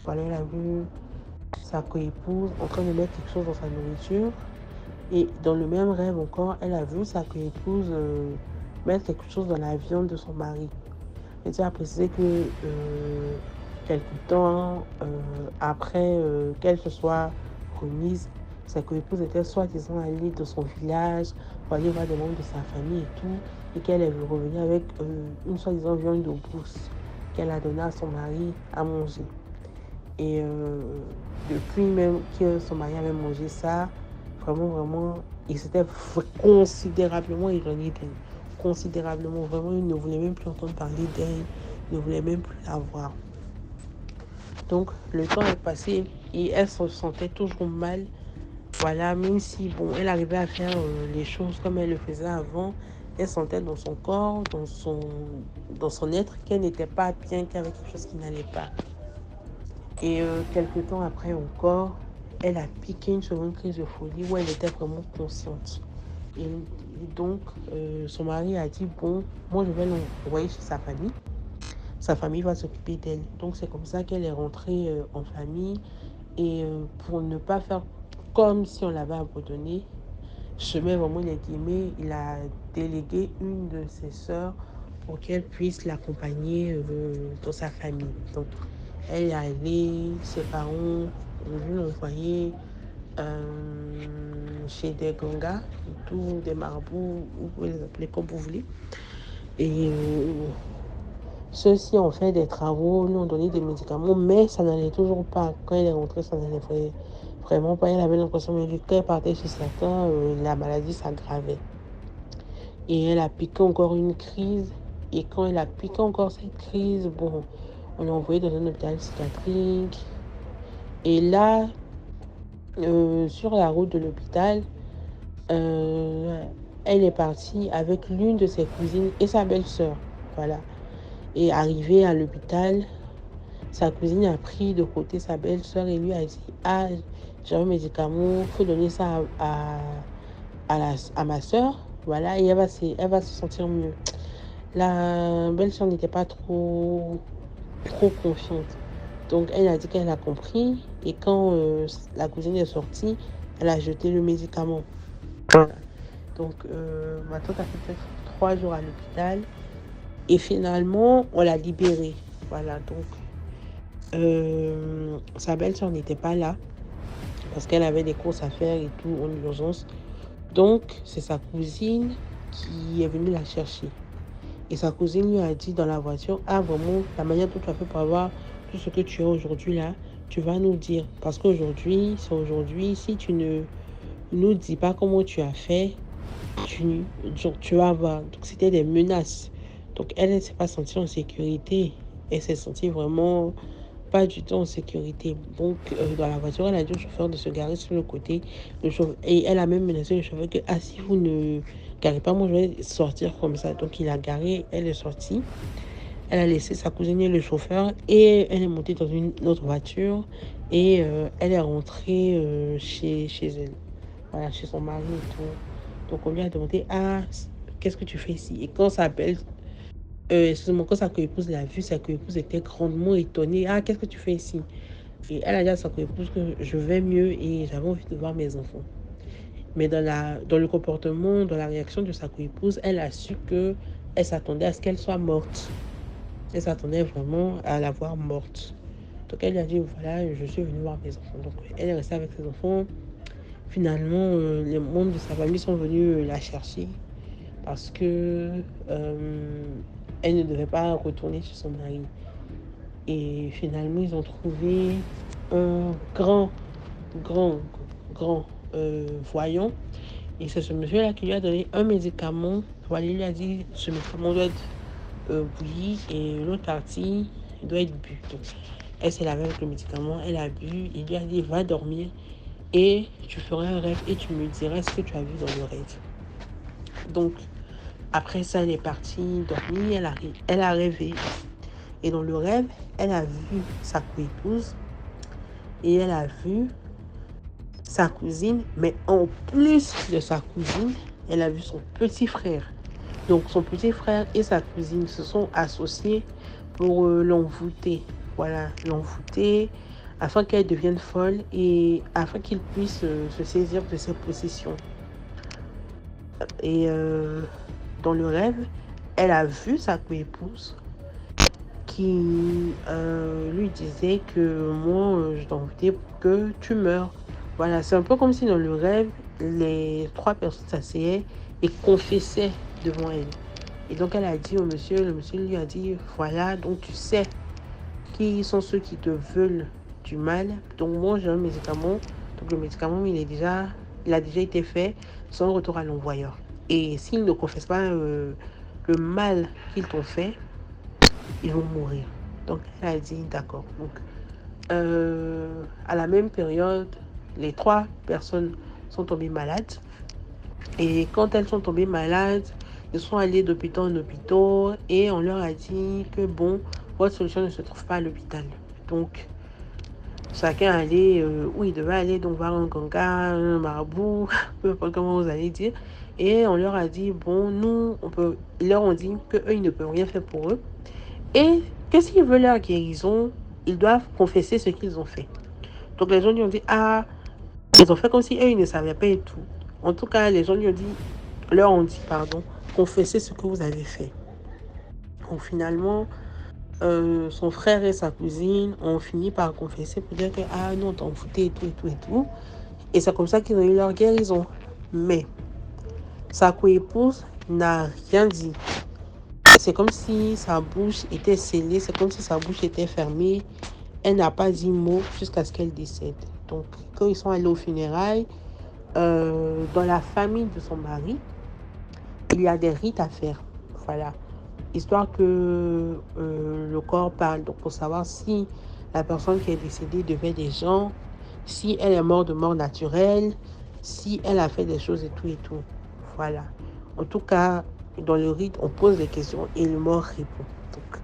Voilà, elle a vu sa coépouse en train de mettre quelque chose dans sa nourriture. Et dans le même rêve encore, elle a vu sa coépouse mettre quelque chose dans la viande de son mari. Et tu as précisé que quelque temps après qu'elle se soit remise, sa coépouse était soi-disant allée de son village pour aller voir des membres de sa famille et tout, et qu'elle est revenue avec une soi-disant viande de brousse qu'elle a donnée à son mari à manger. Et depuis même que son mari avait mangé ça, vraiment, il s'était considérablement éloigné d'elle. Considérablement, vraiment, il ne voulait même plus entendre parler d'elle, il ne voulait même plus la voir. Donc, le temps est passé et elle se sentait toujours mal. Voilà, même si, bon, elle arrivait à faire les choses comme elle le faisait avant, elle sentait dans son corps, dans son être, qu'elle n'était pas bien, qu'il y avait quelque chose qui n'allait pas. Et quelques temps après encore, elle a piqué une seconde crise de folie où elle était vraiment consciente. Et donc, son mari a dit, bon, moi je vais l'envoyer chez sa famille. Sa famille va s'occuper d'elle. Donc, c'est comme ça qu'elle est rentrée en famille. Et pour ne pas faire comme si on l'avait abandonnée, je mets vraiment les guillemets, il a délégué une de ses sœurs pour qu'elle puisse l'accompagner dans sa famille. Donc, elle est allée, ses parents ont dû l'envoyer chez des gangas, tout, des marabouts, vous pouvez les appeler comme vous voulez. Et ceux-ci ont fait des travaux, lui ont donné des médicaments, mais ça n'allait toujours pas. Quand elle est rentrée, ça n'allait vraiment pas. Elle avait l'impression que quand elle partait chez certains, la maladie s'aggravait. Et elle a piqué encore une crise. Et quand elle a piqué encore cette crise, bon, on l'a envoyée dans un hôpital psychiatrique. Et là, sur la route de l'hôpital, elle est partie avec l'une de ses cousines et sa belle-sœur. Voilà. Et arrivée à l'hôpital, sa cousine a pris de côté sa belle-sœur et lui a dit, ah, j'ai un médicament, il faut donner ça à ma sœur. Voilà, et elle va se sentir mieux. La belle-sœur n'était pas trop confiante. Donc, elle a dit qu'elle a compris. Et quand la cousine est sortie, elle a jeté le médicament. Voilà. Donc, ma tante a fait peut-être 3 jours à l'hôpital. Et finalement, on l'a libérée. Voilà, donc, sa belle-sœur n'était pas là. Parce qu'elle avait des courses à faire et tout en urgence. Donc, c'est sa cousine qui est venue la chercher. Et sa cousine lui a dit dans la voiture, ah vraiment, la manière dont tu as fait pour avoir tout ce que tu as aujourd'hui là, tu vas nous dire. Parce qu'aujourd'hui, c'est aujourd'hui, si tu ne nous dis pas comment tu as fait, tu vas voir. Donc c'était des menaces. Donc elle ne s'est pas sentie en sécurité. Elle s'est sentie vraiment pas du tout en sécurité. Donc dans la voiture, elle a dit au chauffeur de se garer sur le côté. Et elle a même menacé le chauffeur que si vous ne garez pas, moi je vais sortir comme ça. Donc il a garé, elle est sortie. Elle a laissé sa cousine et le chauffeur et elle est montée dans une autre voiture et elle est rentrée chez elle. Voilà, chez son mari et tout. Donc on lui a demandé, ah, qu'est-ce que tu fais ici? Et quand ça appelle, excusez-moi, quand sa coépouse l'a vue, sa coépouse était grandement étonnée. Ah, qu'est-ce que tu fais ici? Et elle a dit à sa coépouse que je vais mieux et j'avais envie de voir mes enfants. Mais dans le comportement, dans la réaction de sa coépouse, elle a su que elle s'attendait à ce qu'elle soit morte. Elle s'attendait vraiment à la voir morte. Donc elle lui a dit, voilà, je suis venue voir mes enfants. Donc elle est restée avec ses enfants. Finalement, les membres de sa famille sont venus la chercher parce que elle ne devait pas retourner chez son mari. Et finalement, ils ont trouvé un grand voyant. Et c'est ce monsieur-là qui lui a donné un médicament. Voilà, il lui a dit, ce médicament doit être bouilli et l'autre partie doit être bu. Donc, elle s'est lavée avec le médicament, elle a bu, il lui a dit, va dormir et tu feras un rêve et tu me diras ce que tu as vu dans le rêve. Donc, après ça, elle est partie dormir, elle a rêvé. Et dans le rêve, elle a vu sa coépouse et elle a vu sa cousine, mais en plus de sa cousine, elle a vu son petit frère. Donc son petit frère et sa cousine se sont associés pour l'envoûter. Voilà, l'envoûter afin qu'elle devienne folle et afin qu'il puisse se saisir de ses possessions. Et dans le rêve, elle a vu sa coépouse qui lui disait que moi, je t'envoûtais pour que tu meurs. Voilà, c'est un peu comme si dans le rêve, les trois personnes s'asseyaient et confessaient devant elle. Et donc elle a dit au monsieur, le monsieur lui a dit, voilà, donc tu sais qui sont ceux qui te veulent du mal. Donc moi j'ai un médicament, donc le médicament il a déjà été fait sans retour à l'envoyeur. Et s'ils ne confessent pas le mal qu'ils t'ont fait, ils vont mourir. Donc elle a dit d'accord. Donc à la même période, les trois personnes sont tombées malades. Et quand elles sont tombées malades, ils sont allés d'hôpital en hôpital et on leur a dit que bon, votre solution ne se trouve pas à l'hôpital. Donc, chacun allait où il devait aller, donc voir un ganga, un marabout, peu importe comment vous allez dire. Et on leur a dit, bon, ils leur ont dit qu'eux, ils ne peuvent rien faire pour eux. Et que s'ils veulent leur guérison, ils doivent confesser ce qu'ils ont fait. Donc, les gens lui ont dit, ah, ils ont fait comme si eux, ils ne savaient pas et tout. En tout cas, les gens leur ont dit, confessez ce que vous avez fait. Donc finalement, son frère et sa cousine ont fini par confesser pour dire que, ah non, t'en foutais et tout, et tout, et tout. Et c'est comme ça qu'ils ont eu leur guérison. Mais sa coépouse n'a rien dit. C'est comme si sa bouche était scellée, c'est comme si sa bouche était fermée. Elle n'a pas dit mot jusqu'à ce qu'elle décède. Donc, quand ils sont allés aux funérailles, dans la famille de son mari, il y a des rites à faire. Voilà. Histoire que le corps parle. Donc, pour savoir si la personne qui est décédée devait des gens, si elle est morte de mort naturelle, si elle a fait des choses et tout et tout. Voilà. En tout cas, dans le rite, on pose des questions et le mort répond. Donc,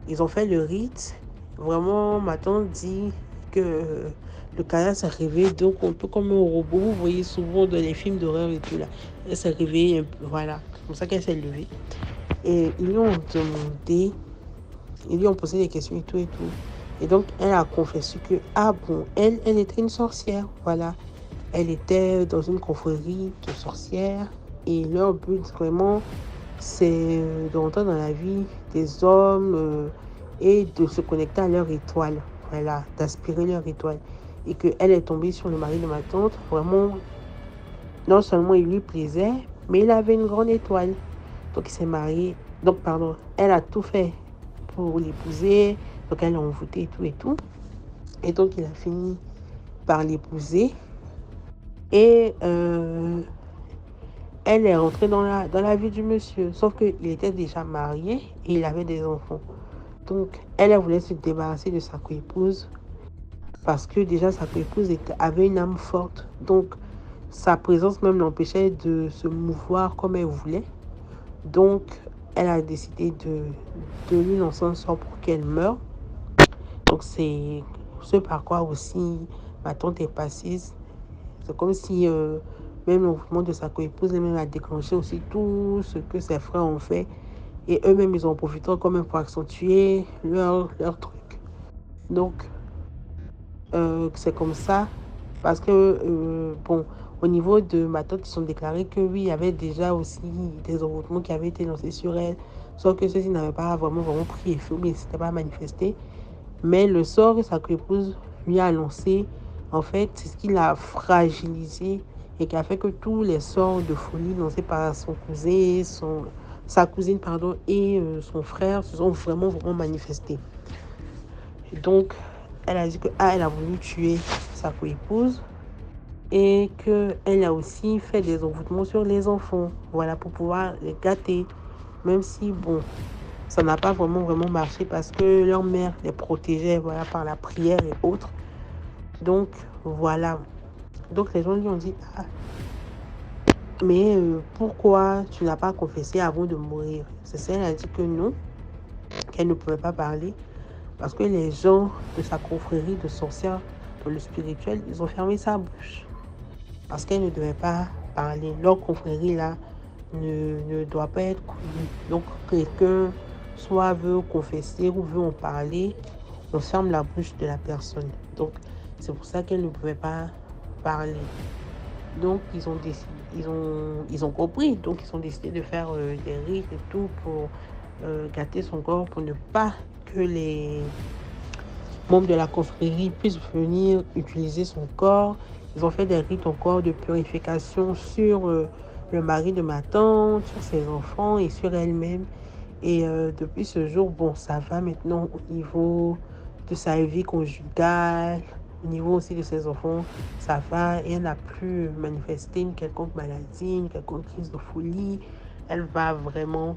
ils ont fait le rite. Vraiment, ma tante dit que le canard s'est réveillé, donc un peu comme un robot. Vous voyez souvent dans les films d'horreur et tout là. Elle s'est réveillée un peu, voilà. C'est comme ça qu'elle s'est levée. Et ils lui ont demandé, ils lui ont posé des questions et tout et tout. Et donc, elle a confessé que, elle était une sorcière, voilà. Elle était dans une confrérie de sorcières. Et leur but, vraiment, c'est de rentrer dans la vie des hommes et de se connecter à leur étoile. Voilà, d'aspirer leur étoile. Et qu'elle est tombée sur le mari de ma tante. Vraiment, non seulement il lui plaisait, mais il avait une grande étoile. Donc, il s'est marié Donc, pardon, elle a tout fait pour l'épouser. Donc, elle l'a envoûté et tout. Et donc, il a fini par l'épouser. Et elle est rentrée dans la vie du monsieur. Sauf qu'il était déjà marié et il avait des enfants. Donc, elle voulait se débarrasser de sa coépouse parce que déjà sa coépouse avait une âme forte. Donc, sa présence même l'empêchait de se mouvoir comme elle voulait. Donc, elle a décidé de lui lancer un sort pour qu'elle meure. Donc, c'est ce par quoi aussi ma tante est passée. C'est comme si même l'envoûtement de sa coépouse elle-même a déclenché aussi tout ce que ses frères ont fait. Et eux-mêmes, ils ont profité quand même pour accentuer leur truc. Donc, c'est comme ça. Parce que, bon, au niveau de ma tante, ils ont déclaré que oui, il y avait déjà aussi des envoûtements qui avaient été lancés sur elle. Sauf que ceux-ci n'avaient pas vraiment pris effet, mais c'était pas manifesté. Mais le sort que sa coépouse lui a lancé, en fait, c'est ce qui l'a fragilisé et qui a fait que tous les sorts de folie lancés par son cousin, sa cousine et son frère se sont vraiment manifestés. Et donc, elle a dit que elle a voulu tuer sa coépouse et qu'elle a aussi fait des envoûtements sur les enfants, voilà, pour pouvoir les gâter. Même si, bon, ça n'a pas vraiment marché parce que leur mère les protégeait, voilà, par la prière et autres. Donc, voilà. Donc, les gens lui ont dit, mais pourquoi tu n'as pas confessé avant de mourir? C'est ça, elle a dit que non, qu'elle ne pouvait pas parler parce que les gens de sa confrérie de sorcières dans le spirituel, ils ont fermé sa bouche parce qu'elle ne devait pas parler. Leur confrérie là ne doit pas être connue. Donc, quelqu'un soit veut confesser ou veut en parler, on ferme la bouche de la personne. Donc, c'est pour ça qu'elle ne pouvait pas parler. Donc, ils ont compris. Donc, ils ont décidé de faire des rites et tout pour gâter son corps, pour ne pas que les membres de la confrérie puissent venir utiliser son corps. Ils ont fait des rites encore de purification sur le mari de ma tante, sur ses enfants et sur elle-même. Et depuis ce jour, bon, ça va maintenant au niveau de sa vie conjugale, au niveau aussi de ses enfants, ça va. Et elle n'a plus manifesté une quelconque maladie, une quelconque crise de folie. Elle va vraiment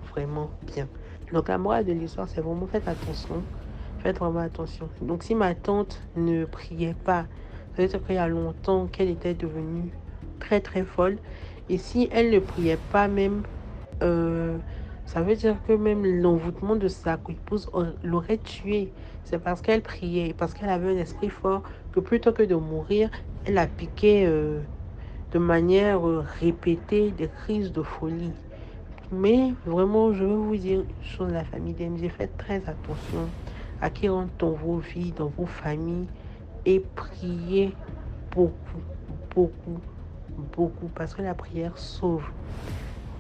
bien. Donc la morale de l'histoire, c'est vraiment faites attention. Faites vraiment attention. Donc si ma tante ne priait pas, ça veut dire qu'il y a longtemps qu'elle était devenue très folle. Et si elle ne priait pas même, ça veut dire que même l'envoûtement de sa épouse l'aurait tuée. C'est parce qu'elle priait, parce qu'elle avait un esprit fort, que plutôt que de mourir, elle a piqué de manière répétée des crises de folie. Mais vraiment, je veux vous dire une chose, la famille DMG, faites très attention à qui rentre dans vos vies, dans vos familles, et priez beaucoup, parce que la prière sauve.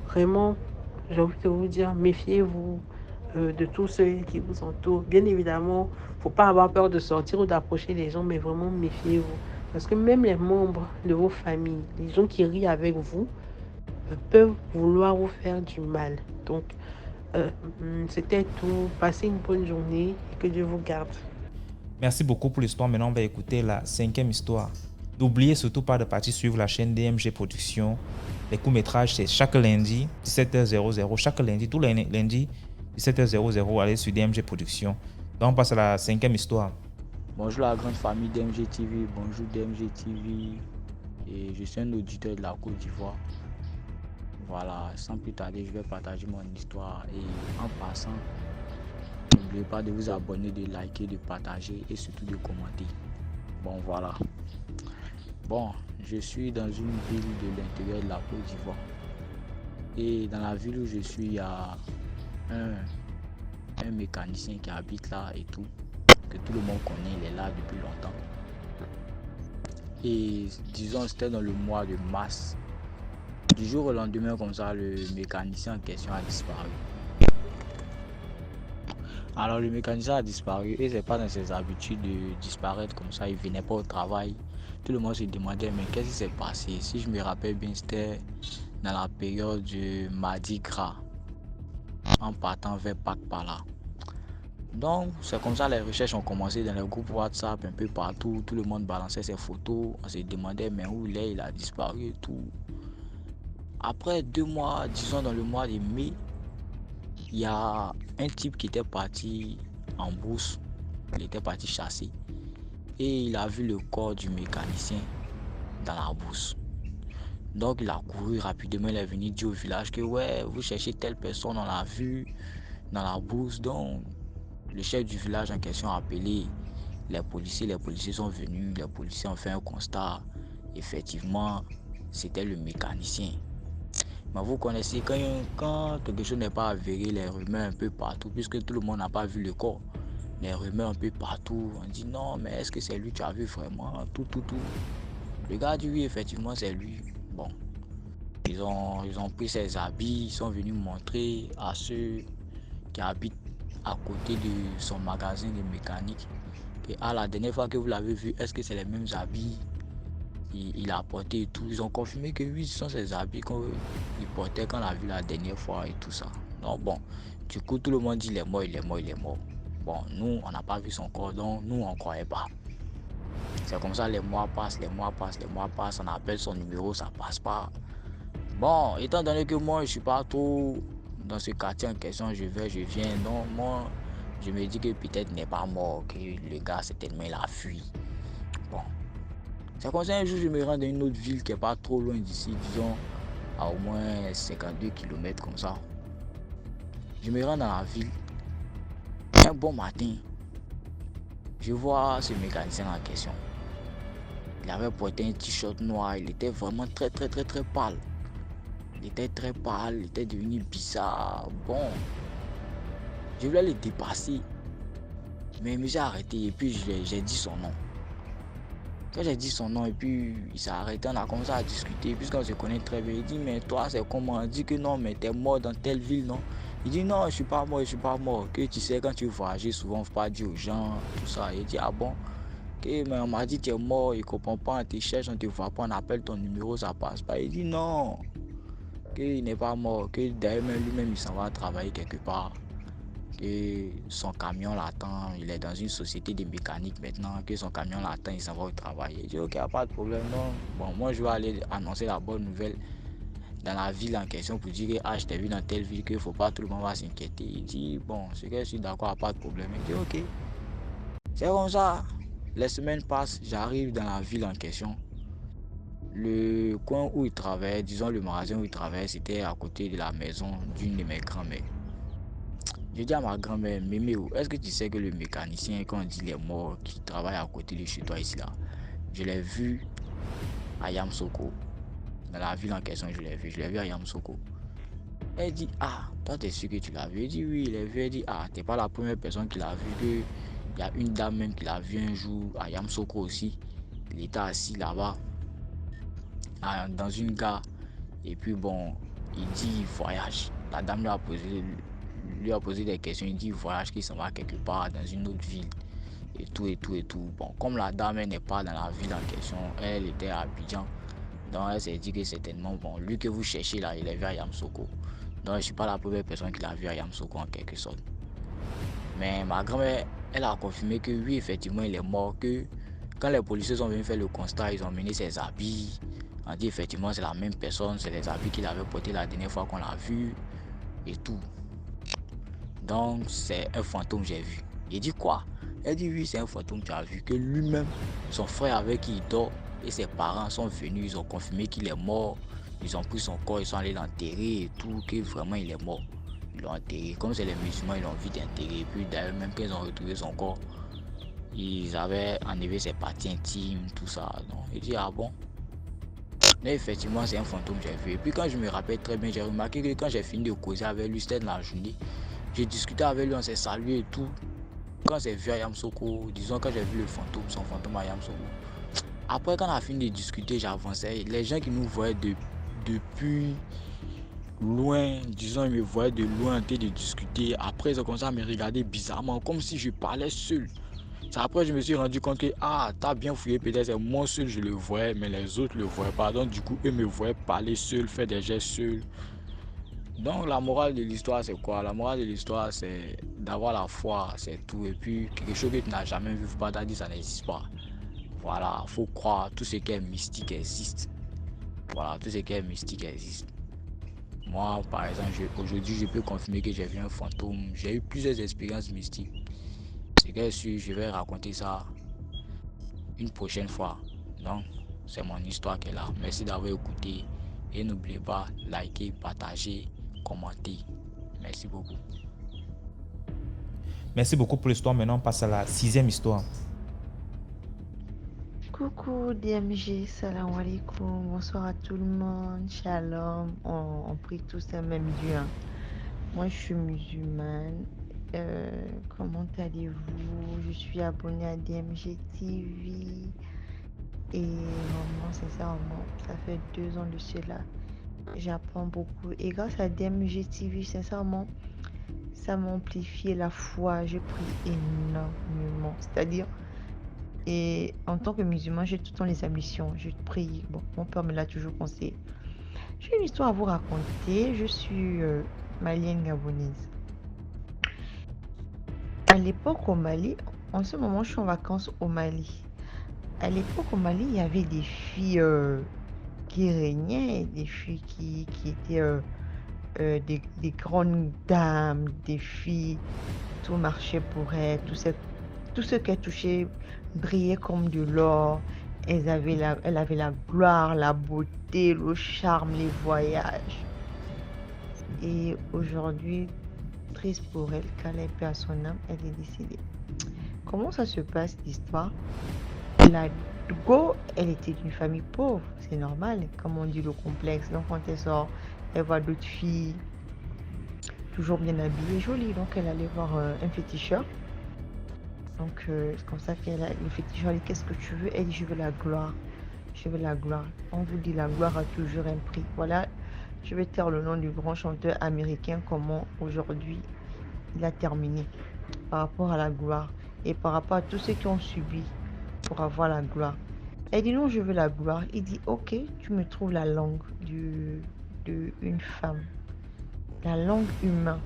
Vraiment, j'ai envie de vous dire, méfiez-vous de tous ceux qui vous entourent. Bien évidemment, il ne faut pas avoir peur de sortir ou d'approcher les gens, mais vraiment méfiez-vous. Parce que même les membres de vos familles, les gens qui rient avec vous, peuvent vouloir vous faire du mal. Donc, c'était tout. Passez une bonne journée et que Dieu vous garde. Merci beaucoup pour l'histoire. Maintenant, on va écouter la 5e histoire. N'oubliez surtout pas de partir suivre la chaîne DMG Productions. Les courts-métrages, c'est chaque lundi, 17h00. Chaque lundi, tous les lundis, 17h00, allez sur DMG Productions. Donc, on passe à la 5e histoire. Bonjour la grande famille DMG TV. Bonjour DMG TV. Et je suis un auditeur de la Côte d'Ivoire. Voilà, sans plus tarder, je vais partager mon histoire. Et en passant, n'oubliez pas de vous abonner, de liker, de partager et surtout de commenter. Bon, voilà. Bon, je suis dans une ville de l'intérieur de la Côte d'Ivoire. Et dans la ville où je suis, il y a un mécanicien qui habite là et tout. Que tout le monde connaît, il est là depuis longtemps. Et disons, c'était dans le mois de mars. Du jour au lendemain, comme ça, le mécanicien en question a disparu. Alors le mécanicien a disparu et c'est pas dans ses habitudes de disparaître comme ça, il venait pas au travail. Tout le monde se demandait mais qu'est-ce qui s'est passé? Si je me rappelle bien, c'était dans la période du Mardi Gras. en partant vers Pâques par là. Donc, c'est comme ça les recherches ont commencé dans les groupes WhatsApp, un peu partout. Tout le monde balançait ses photos. On se demandait, mais où il a disparu et tout. Après 2 mois, disons dans le mois de mai, il y a un type qui était parti en brousse. Il était parti chasser. Et il a vu le corps du mécanicien dans la brousse. Donc, il a couru rapidement. Il est venu dire au village que, ouais, vous cherchez telle personne, on l'a vu dans la brousse. Donc, le chef du village en question a appelé les policiers sont venus, les policiers ont fait un constat. Effectivement, c'était le mécanicien. Mais vous connaissez, quand quelque chose n'est pas avéré, les rumeurs un peu partout, puisque tout le monde n'a pas vu le corps. Les rumeurs un peu partout, on dit non, mais est-ce que c'est lui, tu as vu vraiment, tout. Le gars dit oui, effectivement, c'est lui. Bon, ils ont pris ses habits, ils sont venus montrer à ceux qui habitent à côté de son magasin de mécanique. Et la dernière fois que vous l'avez vu, est-ce que c'est les mêmes habits il a porté et tout. Ils ont confirmé que oui, ce sont ses habits qu'il portait quand on l'a vu la dernière fois et tout ça. Donc bon, du coup tout le monde dit il est mort. Bon, nous on n'a pas vu son corps, donc nous on ne croyait pas. C'est comme ça, les mois passent, on appelle son numéro, ça passe pas. Bon, étant donné que moi je suis pas trop dans ce quartier en question, je viens, donc moi je me dis que peut-être il n'est pas mort, que le gars certainement il a fui. Bon, c'est comme ça un jour je me rends dans une autre ville qui n'est pas trop loin d'ici, disons à au moins 52 km comme ça. Je me rends dans la ville, un bon matin, je vois ce mécanicien en question. Il avait porté un t-shirt noir, il était vraiment très pâle. Il était très pâle, il était devenu bizarre. Bon, je voulais le dépasser, mais il me s'est arrêté et puis j'ai dit son nom. Quand j'ai dit son nom et puis il s'est arrêté, on a commencé à discuter puisqu'on se connaît très bien. Il dit mais toi c'est comment? Il dit que non mais t'es mort dans telle ville non? Il dit non je suis pas mort. Que tu sais quand tu voyages souvent faut pas dire aux gens tout ça. Il dit ah bon? Que mais on m'a dit tu es mort, il comprend pas, on te cherche, on te voit pas, on appelle ton numéro ça passe pas. Il dit non, qu'il n'est pas mort, que d'ailleurs même lui-même il s'en va travailler quelque part. Que son camion l'attend, il est dans une société de mécanique maintenant, que son camion l'attend, il s'en va au travail. Il dit ok, pas de problème, non. Bon, moi je vais aller annoncer la bonne nouvelle dans la ville en question pour dire que ah, je t'ai vu dans telle ville, qu'il ne faut pas, tout le monde va s'inquiéter. Il dit bon, c'est que je suis d'accord, pas de problème. Il dit ok. C'est comme ça, les semaines passent, j'arrive dans la ville en question. Le coin où il travaillait, disons le magasin où il travaillait, c'était à côté de la maison d'une de mes grand-mères. Je dis à ma grand-mère, Méméo, est-ce que tu sais que le mécanicien, quand on dit il est mort, qui travaille à côté de chez toi ici là, je l'ai vu à Yamsoko. Dans la ville en question, je l'ai vu à Yamsoko. Elle dit, ah, toi t'es sûr que tu l'as vu? Elle dit oui, il est vu. Elle dit, ah, t'es pas la première personne qui l'a vu, il y a une dame même qui l'a vu un jour à Yamsoko aussi. Il était assis là-bas, dans une gare. Et puis bon, il dit il voyage. La dame lui a posé des questions, il dit il voyage, qu'il s'en va quelque part dans une autre ville. Et tout. Bon, comme la dame n'est pas dans la ville en question, elle était à Abidjan. Donc elle s'est dit que certainement, bon, lui que vous cherchez là, il est vu à Yamsoko. Donc je ne suis pas la première personne qui l'a vu à Yamsoko en quelque sorte. Mais ma grand-mère, elle a confirmé que oui, effectivement, il est mort, que quand les policiers sont venus faire le constat, ils ont mené ses habits. On dit effectivement c'est la même personne, c'est les habits qu'il avait portés la dernière fois qu'on l'a vu et tout. Donc c'est un fantôme j'ai vu. Il dit quoi? Elle dit oui c'est un fantôme tu as vu, que lui-même, son frère avec qui il dort et ses parents sont venus, ils ont confirmé qu'il est mort. Ils ont pris son corps, ils sont allés l'enterrer et tout, que vraiment il est mort. Ils l'ont enterré, comme c'est les musulmans ils l'ont vite enterré. Et puis d'ailleurs même quand ils ont retrouvé son corps, ils avaient enlevé ses parties intimes, tout ça. Donc il dit ah bon? Mais effectivement, c'est un fantôme que j'ai vu. Et puis quand je me rappelle très bien, j'ai remarqué que quand j'ai fini de causer avec lui, c'était dans la journée. J'ai discuté avec lui, on s'est salué et tout. Quand j'ai vu à Yamsoko, disons quand j'ai vu le fantôme, son fantôme à Yamsoko. Après, quand on a fini de discuter, j'avançais. Les gens qui nous voyaient depuis loin, disons, ils me voyaient de loin en train de discuter. Après, ils ont commencé à me regarder bizarrement, comme si je parlais seul. C'est après je me suis rendu compte que t'as bien fouillé, peut-être c'est moi seul je le voyais, mais les autres le voyaient pas. Donc du coup eux me voyaient parler seul, faire des gestes seuls. Donc la morale de l'histoire c'est quoi? La morale de l'histoire c'est d'avoir la foi, c'est tout. Et puis quelque chose que tu n'as jamais vu, faut pas t'as dit ça n'existe pas. Voilà, faut croire, tout ce qui est mystique existe. Voilà, tout ce qui est mystique existe. Moi par exemple, aujourd'hui je peux confirmer que j'ai vu un fantôme. J'ai eu plusieurs expériences mystiques. C'est que je vais raconter ça une prochaine fois. Donc c'est mon histoire qui est là. Merci d'avoir écouté. Et n'oubliez pas, liker, partager, commenter. Merci beaucoup. Merci beaucoup pour l'histoire. Maintenant, on passe à la 6e histoire. Coucou DMG, salam alaikum, bonsoir à tout le monde, shalom, on prie tous un même Dieu. Hein. Moi je suis musulmane, comment allez-vous? Je suis abonnée à DMG TV et vraiment sincèrement, ça fait 2 ans de cela, j'apprends beaucoup et grâce à DMG TV, sincèrement, ça m'a amplifié la foi, je prie énormément, c'est-à-dire et en tant que musulman, j'ai tout le temps les ambitions. Je prie. Bon, mon père me l'a toujours conseillé. J'ai une histoire à vous raconter. Je suis malienne gabonaise. À l'époque au Mali, en ce moment, je suis en vacances au Mali. À l'époque au Mali, il y avait des filles qui régnaient, des filles qui étaient des grandes dames, des filles, tout marchait pour elles, tout ce qu'elles touchaient brillait comme de l'or. Elle avait la gloire, la beauté, le charme, les voyages. Et aujourd'hui, triste pour elle, qu'elle ait paix à son âme, elle est décédée. Comment ça se passe l'histoire? La Go, elle était d'une famille pauvre, c'est normal, comme on dit le complexe. Donc quand elle sort, elle voit d'autres filles toujours bien habillées, jolies. Donc elle allait voir un féticheur. Donc c'est comme ça qu'elle a le féticheur dit qu'est-ce que tu veux? Elle dit je veux la gloire. Je veux la gloire. On vous dit la gloire a toujours un prix. Voilà, je vais taire le nom du grand chanteur américain, comment aujourd'hui il a terminé par rapport à la gloire et par rapport à tous ceux qui ont subi pour avoir la gloire. Elle dit non, je veux la gloire. Il dit ok, tu me trouves la langue d'une femme, la langue humaine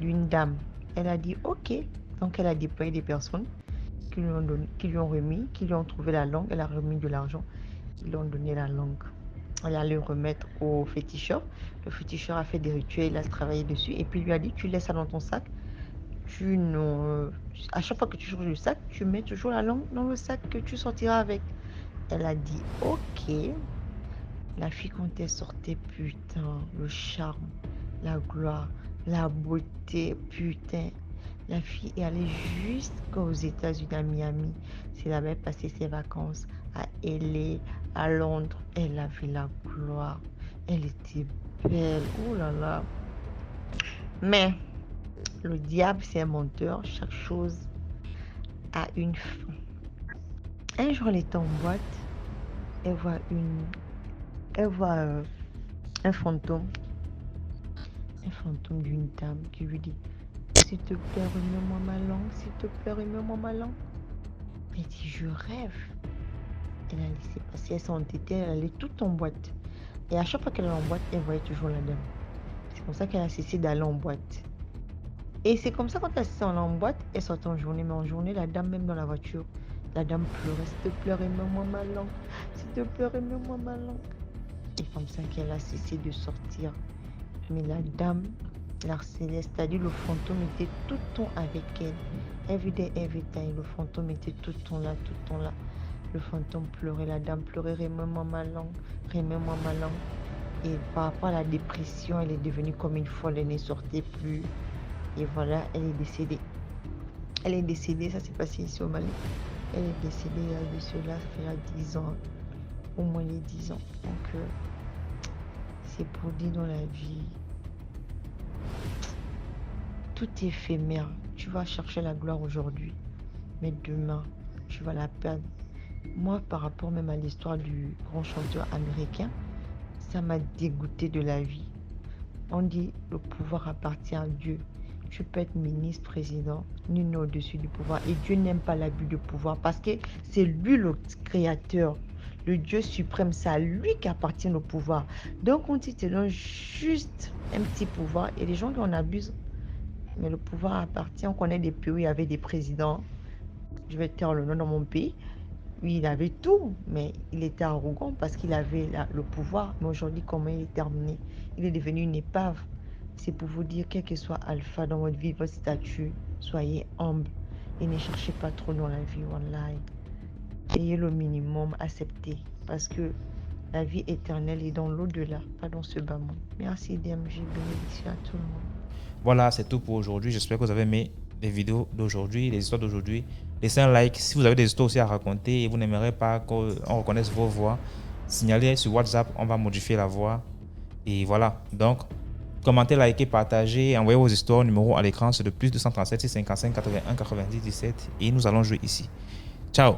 d'une dame. Elle a dit ok. Donc elle a déployé des personnes qui lui ont remis, qui lui ont trouvé la langue. Elle a remis de l'argent, ils lui ont donné la langue. Elle a le remettre au féticheur. Le féticheur a fait des rituels, il a travaillé dessus et puis il lui a dit tu laisses ça dans ton sac. À chaque fois que tu changes le sac, tu mets toujours la langue dans le sac que tu sortiras avec. Elle a dit ok. La fille quand elle sortait, putain, le charme, la gloire, la beauté, putain. La fille est allée jusqu'aux États-Unis, à Miami. Elle avait passé ses vacances à LA, à Londres. Elle avait la gloire. Elle était belle. Oh là là. Mais le diable, c'est un menteur. Chaque chose a une fin. Un jour, elle était en boîte. Elle voit un fantôme. Un fantôme d'une dame qui lui dit s'il te plaît, remets-moi ma langue, s'il te plaît, remets-moi ma langue. Elle dit, je rêve. Elle a laissé passer, elle s'est entêtée, elle allait toute en boîte. Et à chaque fois qu'elle allait en boîte, elle voyait toujours la dame. C'est comme ça qu'elle a cessé d'aller en boîte. Et c'est comme ça quand elle s'est en boîte, elle sortait en journée. Mais en journée, la dame, même dans la voiture, la dame pleurait, s'il te plaît, remets-moi ma langue, s'il te plaît, remets-moi ma langue. Et comme ça qu'elle a cessé de sortir. Mais la dame, l'Arcéleste, c'est-à-dire le fantôme était tout le temps avec elle. Every day, every time, le fantôme était tout le temps là, tout le temps là. Le fantôme pleurait, la dame pleurait, remets-moi ma langue, remets-moi ma langue. Et par rapport à la dépression, elle est devenue comme une folle, elle ne sortait plus. Et voilà, elle est décédée. Elle est décédée, ça s'est passé ici au Mali. Elle est décédée il y a de cela, ça fait 10 ans, au moins les 10 ans. Donc, c'est pour dire dans la vie, tout est éphémère. Tu vas chercher la gloire aujourd'hui, mais demain, tu vas la perdre. Moi, par rapport même à l'histoire du grand chanteur américain, ça m'a dégoûté de la vie. On dit le pouvoir appartient à Dieu. Tu peux être ministre, président, nul n'est au-dessus du pouvoir. Et Dieu n'aime pas l'abus de pouvoir parce que c'est lui le créateur. le Dieu suprême, c'est à lui qu'appartient le pouvoir. Donc, quand il te donne juste un petit pouvoir, il y a des gens qui en abusent. Mais le pouvoir appartient. On connaît des pays où il y avait des présidents. Je vais taire le nom dans mon pays. Oui, il avait tout, mais il était arrogant parce qu'il avait le pouvoir. Mais aujourd'hui, comment il est terminé? Il est devenu une épave. C'est pour vous dire, quel que soit alpha dans votre vie, votre statut, soyez humble et ne cherchez pas trop dans la vie online. Ayez le minimum, acceptez, parce que la vie éternelle est dans l'au-delà, pas dans ce bas monde. Merci DMG, bénédiction à tout le monde. Voilà, c'est tout pour aujourd'hui. J'espère que vous avez aimé les vidéos d'aujourd'hui, les histoires d'aujourd'hui. Laissez un like. Si vous avez des histoires aussi à raconter et vous n'aimerez pas qu'on reconnaisse vos voix, signalez sur WhatsApp, on va modifier la voix. Et voilà. Donc, commentez, likez, partagez, envoyez vos histoires au numéro à l'écran, c'est de plus 237 655 81 90 17 et nous allons jouer ici. Ciao.